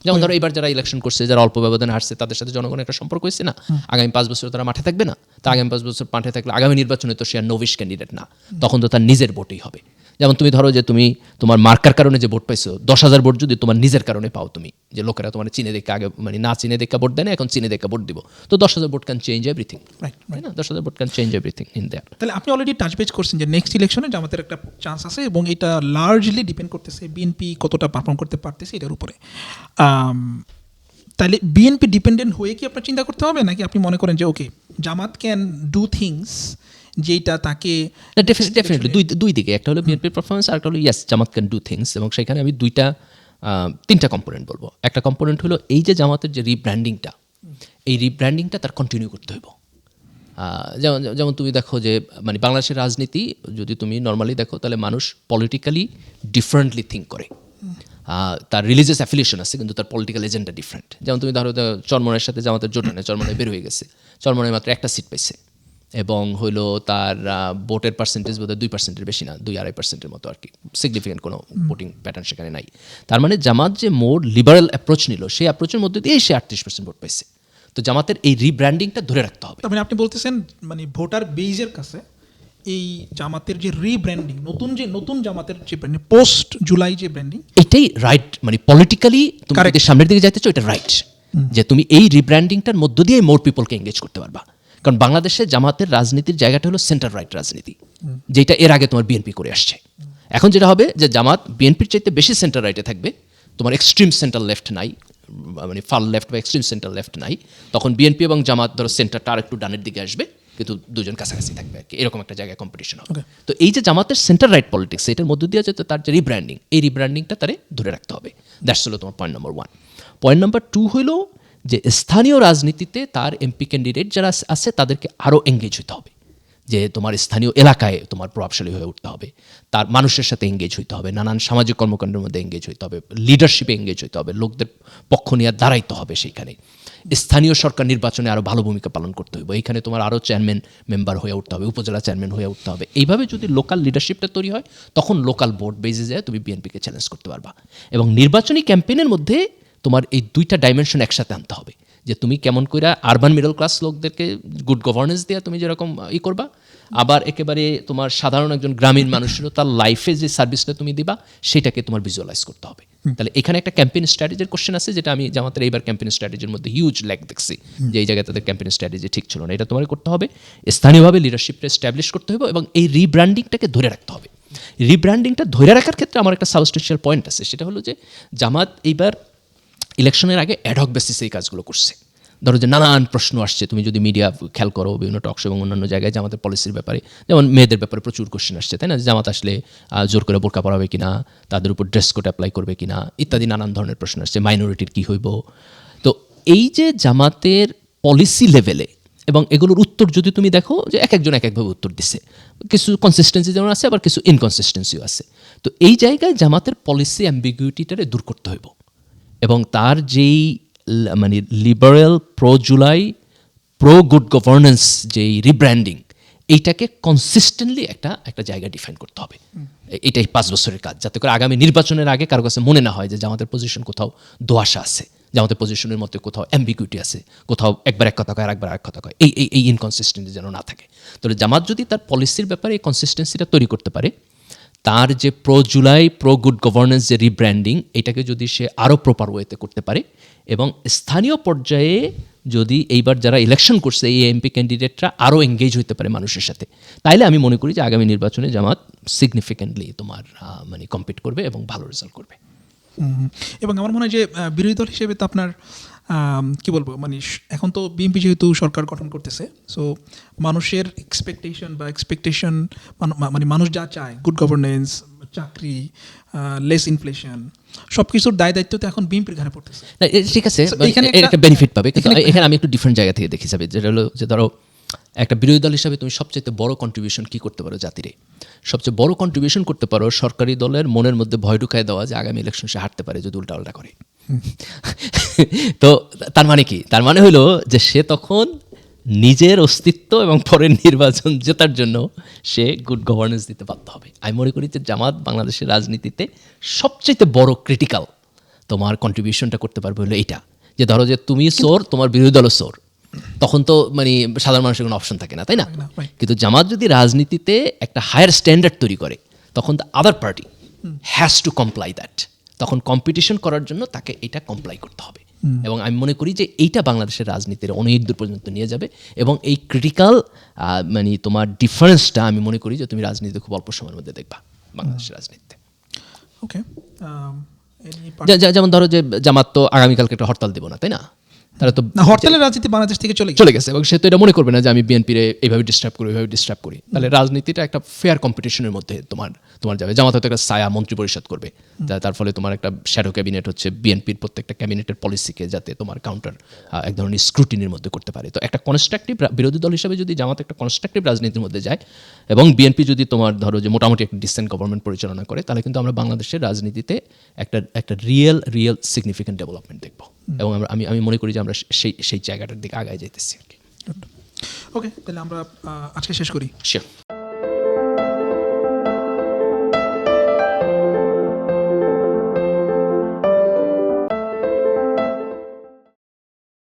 S1: যেমন ধরো এবার যারা ইলেকশন করছে, যারা অল্প ব্যবধানে হারছে, তাদের সাথে জনগণের একটা সম্পর্ক হয়েছে না, আগামী 5 বছর তারা মাঠে থাকবে না। তা আগামী 5 বছর মাঠে থাকলে আগামী নির্বাচনে তো সে আর নোভিশ ক্যান্ডিডেট না, তখন তো তার নিজের ভোটই হবে। যেমন তুমি ধরো যে তুমি তোমার মার্কার কারণে যে ভোট পাইছো, 10,000 ভোট যদি তোমার নিজের কারণে পাও, তুমি যে লোকেরা তোমার চিনে দেখে আগে না চিনে দেখে ভোট দেয় না, এখন চিনে দেখে ভোট দিব, তো 10,000 ভোট ক্যান চেঞ্জ এভরিথিং, তাই না? 10,000 vote can change everything in their.
S2: তাহলে আপনি অলরেডি টাচ বেজ করছেন যে নেক্সট ইলেকশনে জামাতের একটা চান্স আছে, এবং এটা লার্জলি ডিপেন্ড করতেছে বিএনপি কতটা পারফর্ম করতে পারতেছে এটার উপরে। তাহলে বিএনপি ডিপেন্ডেন্ট হয়ে কি আপনার চিন্তা করতে হবে, নাকি আপনি মনে করেন যে ওকে জামাত ক্যান ডু থিংস যেটা তাকে
S1: ডেফিনেটলি দুই দিকে, একটা হলো বিএনপির পারফরমেন্স, আর একটা হলো ইয়াস জামাত ক্যান ডু থিংস, এবং সেখানে আমি তিনটা কম্পোনেন্ট বলবো। একটা কম্পোনেন্ট হলো এই যে জামাতের যে রিব্র্যান্ডিংটা, এই রিব্র্যান্ডিংটা তার কন্টিনিউ করতে হইব। যেমন তুমি দেখো যে মানে বাংলাদেশের রাজনীতি যদি তুমি নর্মালি দেখো, তাহলে মানুষ পলিটিক্যালি ডিফারেন্টলি থিঙ্ক করে। তার রিলিজিয়াস অ্যাফিলিয়েশন আছে, কিন্তু তার পলিটিক্যাল এজেন্ডা ডিফারেন্ট। যেমন তুমি ধরো চরমনের সাথে জামাতের জোট নেই, চরমনে বের হয়ে গেছে, চরমনে মাত্র একটা সিট পাইছে, এবং হইলো তার ভোটের পার্সেন্টেজ বোধহয় 2%-এর বেশি না, 2-2.5% মতো আর কি, সিগনিফিকেন্ট কোনো ভোটিং প্যাটার্ন সেখানে নাই। তার মানে জামাত যে মোর লিবারেল অ্যাপ্রোচ নিল, সেই অ্যাপ্রোচের মধ্যে দিয়ে সে 38% ভোট পাইছে। তো জামাতের এই রিব্র্যান্ডিংটা ধরে রাখতে হবে।
S2: তার মানে আপনি বলতেছেন মানে ভোটার বেজের কাছে এই জামাতের যে রিব্র্যান্ডিং, নতুন জামাতের যে ব্র্যান্ডিং, পোস্ট জুলাই যে ব্র্যান্ডিং,
S1: এটাই রাইট। মানে পলিটিক্যালি তুমি যদি সামনের দিকে যাইতে চাও, এটা রাইট যে তুমি এই রিব্র্যান্ডিংটার মধ্য দিয়ে মোর পিপলকে এঙ্গেজ করতে পারবা। কারণ বাংলাদেশে জামাতের রাজনীতির জায়গাটা হলো সেন্টার রাইট রাজনীতি, যেটা এর আগে তোমার বিএনপি করে আসছে। এখন যেটা হবে যে জামাত বিএনপির চাইতে বেশি সেন্টার রাইটে থাকবে, তোমার এক্সট্রিম সেন্টার লেফট নাই, মানে ফার লেফট বা এক্সট্রিম সেন্টার লেফট নাই। তখন বিএনপি এবং জামাত ধরো সেন্টারটা আর একটু ডানের দিকে আসবে, কিন্তু দুজন কাছাকাছি থাকবে আর কি, এরকম একটা জায়গায় কম্পিটিশন হবে। তো এই যে জামাতের সেন্টার রাইট পলিটিক্স, এটার মধ্য দিয়ে যেতে তার যে রিব্র্যান্ডিং, এই রিব্র্যান্ডিংটা তারে ধরে রাখতে হবে। দ্যাটস হলো তোমার পয়েন্ট নাম্বার 1। পয়েন্ট নাম্বার 2 হলো যে স্থানীয় রাজনীতিতে তার এমপি ক্যান্ডিডেট যারা আছে তাদেরকে আরও এঙ্গেজ হতে হবে, যে তোমার স্থানীয় এলাকায় তোমার প্রভাবশালী হয়ে উঠতে হবে, তার মানুষের সাথে এঙ্গেজ হইতে হবে, নানান সামাজিক কর্মকাণ্ডের মধ্যে এঙ্গেজ হইতে হবে, লিডারশিপে এঙ্গেজ হইতে হবে, লোকদের পক্ষ নিয়ে দাঁড়াইতে হবে। সেইখানে স্থানীয় সরকার নির্বাচনে আরও ভালো ভূমিকা পালন করতে হবে, এইখানে তোমার আরও চেয়ারম্যান মেম্বার হয়ে উঠতে হবে, উপজেলা চেয়ারম্যান হয়ে উঠতে হবে। এইভাবে যদি লোকাল লিডারশিপটা তৈরি হয়, তখন লোকাল বোর্ড বেজে যায় তুমি বিএনপিকে চ্যালেঞ্জ করতে পারবা। এবং নির্বাচনী ক্যাম্পেইনের মধ্যে তোমার এই দুইটা ডাইমেনশন একসাথে আনতে হবে, যে তুমি কেমন করে আরবান মিডল ক্লাস লোকদেরকে গুড গভর্নেন্স দিয়ে তুমি যেরকম করবা, আবার একেবারে তোমার সাধারণ একজন গ্রামীণ মানুষেরও তার লাইফে যে সার্ভিসটা তুমি দিবা, সেটাকে তোমার ভিজুয়ালাইজ করতে হবে। তাহলে এখানে একটা ক্যাম্পেইন স্ট্র্যাটেজির কোশ্চেন আছে, যেটা আমি জামাতের এইবার ক্যাম্পেইন স্ট্র্যাটেজির মধ্যে হিউজ ল্যাক দেখছি, যে এই জায়গায় তাদের ক্যাম্পেইন স্ট্র্যাটেজি ঠিক ছিল না। এটা তোমার করতে হবে, স্থানীয়ভাবে লিডারশিপটা এস্টাবলিশ করতে হবে, এবং এই রিব্র্যান্ডিংটাকে ধরে রাখতে হবে। রিব্র্যান্ডিংটা ধরে রাখার ক্ষেত্রে আমার একটা সাবস্টেন্সিয়াল পয়েন্ট আছে, সেটা হলো যে জামাত এইবার ইলেকশনের আগে অ্যাডহক বেসিসে এই কাজগুলো করছে। ধরো যে নানান প্রশ্ন আসছে, তুমি যদি মিডিয়া খেয়াল করো, বিভিন্ন টকশো এবং অন্যান্য জায়গায় জামাতের পলিসির ব্যাপারে, যেমন মেয়েদের ব্যাপারে প্রচুর কোশ্চেন আসছে, তাই না? জামাত আসলে জোর করে বোরকা পরাবে কিনা, তাদের উপর ড্রেস কোড অ্যাপ্লাই করবে কিনা, ইত্যাদি নানান ধরনের প্রশ্ন আসছে। মাইনরিটির কী হইব? তো এই যে জামাতের পলিসি লেভেলে, এবং এগুলোর উত্তর যদি তুমি দেখো, যে একজন এক একভাবে উত্তর দিচ্ছে, কিছু কনসিস্টেন্সি যেমন আছে, আবার কিছু ইনকনসিস্টেন্সিও আছে। তো এই জায়গায় জামাতের পলিসি অ্যাম্বিগুইটিটারে দূর করতে হইব, এবং তার যেই মানে liberal pro July pro good governance যেই রিব্র্যান্ডিং, এইটাকে কনসিস্টেন্টলি একটা জায়গা ডিফাইন করতে হবে। এটাই 5 বছরের কাজ, যাতে করে আগামী নির্বাচনের আগে কারো কাছে মনে না হয় যে জামাতের পজিশন কোথাও দোয়াশা আছে, জামাতের পজিশনের মধ্যে কোথাও অ্যাম্বিগুইটি আছে, কোথাও একবার এক কথা কয় আর একবার এক কথা কয়, এই ইনকনসিস্টেন্সি যেন না থাকে। তাহলে জামাত যদি তার পলিসির ব্যাপারে এই কনসিস্টেন্সিটা তৈরি করতে পারে, তার যে pro July pro good governance যে রিব্র্যান্ডিং, এটাকে যদি সে আরও প্রপার ওয়েতে করতে পারে, এবং স্থানীয় পর্যায়ে যদি এইবার যারা ইলেকশন করছে এই এমপি ক্যান্ডিডেটরা আরও এঙ্গেজ হতে পারে মানুষের সাথে, তাইলে আমি মনে করি যে আগামী নির্বাচনে জামাত সিগনিফিক্যান্টলি তোমার মানে কম্পিট করবে এবং ভালো রেজাল্ট করবে।
S2: এবং আমার মনে হয় যে বিরোধী দল হিসেবে তো আপনার কি বলবো, মানে এখন তো বিএনপি যেহেতু সরকার গঠন করতেছে, সো মানুষের এক্সপেকটেশন মানে মানুষ যা চায়, গুড গভর্নেন্স, চাকরি, লেস ইনফ্লেশন, সব কিছুর দায় দায়িত্ব তো এখন বিএনপির ঘাড়ে পড়তেছে।
S1: ঠিক আছে, একটা বেনিফিট পাবে, কিন্তু এখানে আমি একটু ডিফারেন্ট জায়গা থেকে দেখি যাবে, যেটা হলো যে ধরো একটা বিরোধী দল হিসাবে তুমি সবচেয়ে বড় কন্ট্রিবিউশন কী করতে পারো জাতিরে? সবচেয়ে বড় কন্ট্রিবিউশন করতে পারো সরকারি দলের মনের মধ্যে ভয় ঢুকায় দেওয়া, যে আগামী ইলেকশন সে হারতে পারে যদি উল্টাপাল্টা করে। তো তার মানে কি? তার মানে হলো যে সে তখন নিজের অস্তিত্ব এবং পরের নির্বাচন জেতার জন্য সে গুড গভর্নেন্স দিতে বাধ্য হবে। আমি মনে করি যে জামাত বাংলাদেশের রাজনীতিতে সবচেয়ে বড় ক্রিটিক্যাল তোমার কন্ট্রিবিউশনটা করতে পারবে হলো এইটা, যে ধরো যে তুমি চোর, তোমার বিরোধী দলও চোর, তখন তো মানে সাধারণ মানুষের কোনো অপশন থাকে না, তাই না? কিন্তু জামাত যদি রাজনীতিতে একটা হায়ার স্ট্যান্ডার্ড তৈরি করে, তখন the other party has to comply that. তখন কম্পিটিশন করার জন্য তাকে এটা কমপ্লাই করতে হবে, এবং আমি মনে করি যে এইটা বাংলাদেশের রাজনীতির অনেক দূর পর্যন্ত নিয়ে যাবে, এবং এই ক্রিটিক্যাল মানে তোমার ডিফারেন্সটা আমি মনে করি যে তুমি রাজনীতিতে খুব অল্প সময়ের মধ্যে দেখবা বাংলাদেশের রাজনীতিতে।
S2: ওকে,
S1: যেমন ধরো যে জামাত তো আগামীকালকে একটা হরতাল দেবো না, তাই না? তারা তো
S2: না, হরতালের রাজনীতি বাংলাদেশ থেকে চলে
S1: চলে গেছে এবং সে তো এটা মনে করবে না যে আমি বিএনপির এইভাবে ডিস্টার্ব করি, ওইভাবে ডিস্টার্ব করি। তাহলে রাজনীতিটা একটা ফেয়ার কম্পিটিশনের মধ্যে তোমার যাবে। জামাত হয়তো একটা ছায়া মন্ত্রী পরিষদ করবে, তার ফলে তোমার একটা শ্যাডো ক্যাবিনেট হচ্ছে বিএনপির প্রত্যেকটা ক্যাবিনেটের পলিসিকে যাতে তোমার কাউন্টার এক ধরনের স্ক্রুটিনির মধ্যে করতে পারে। তো একটা কনস্ট্রাকটিভ বিরোধী দল হিসেবে যদি জামাত একটা কনস্ট্রাকটিভ রাজনীতির মধ্যে যায় এবং বিএনপি যদি তোমার ধরো যে মোটামুটি একটা ডিসেন্ট গভর্নমেন্ট পরিচালনা করে, তাহলে কিন্তু আমরা বাংলাদেশের রাজনীতিতে একটা রিয়েল সিগনিফিকেন্ট ডেভেলপমেন্ট দেখবো এবং আমি মনে করি যে আমরা সেই জায়গাটার দিকে আগায় যাইতেছি আর কি।
S2: ওকে, তাহলে আমরা আজকে শেষ করি।
S1: শিওর।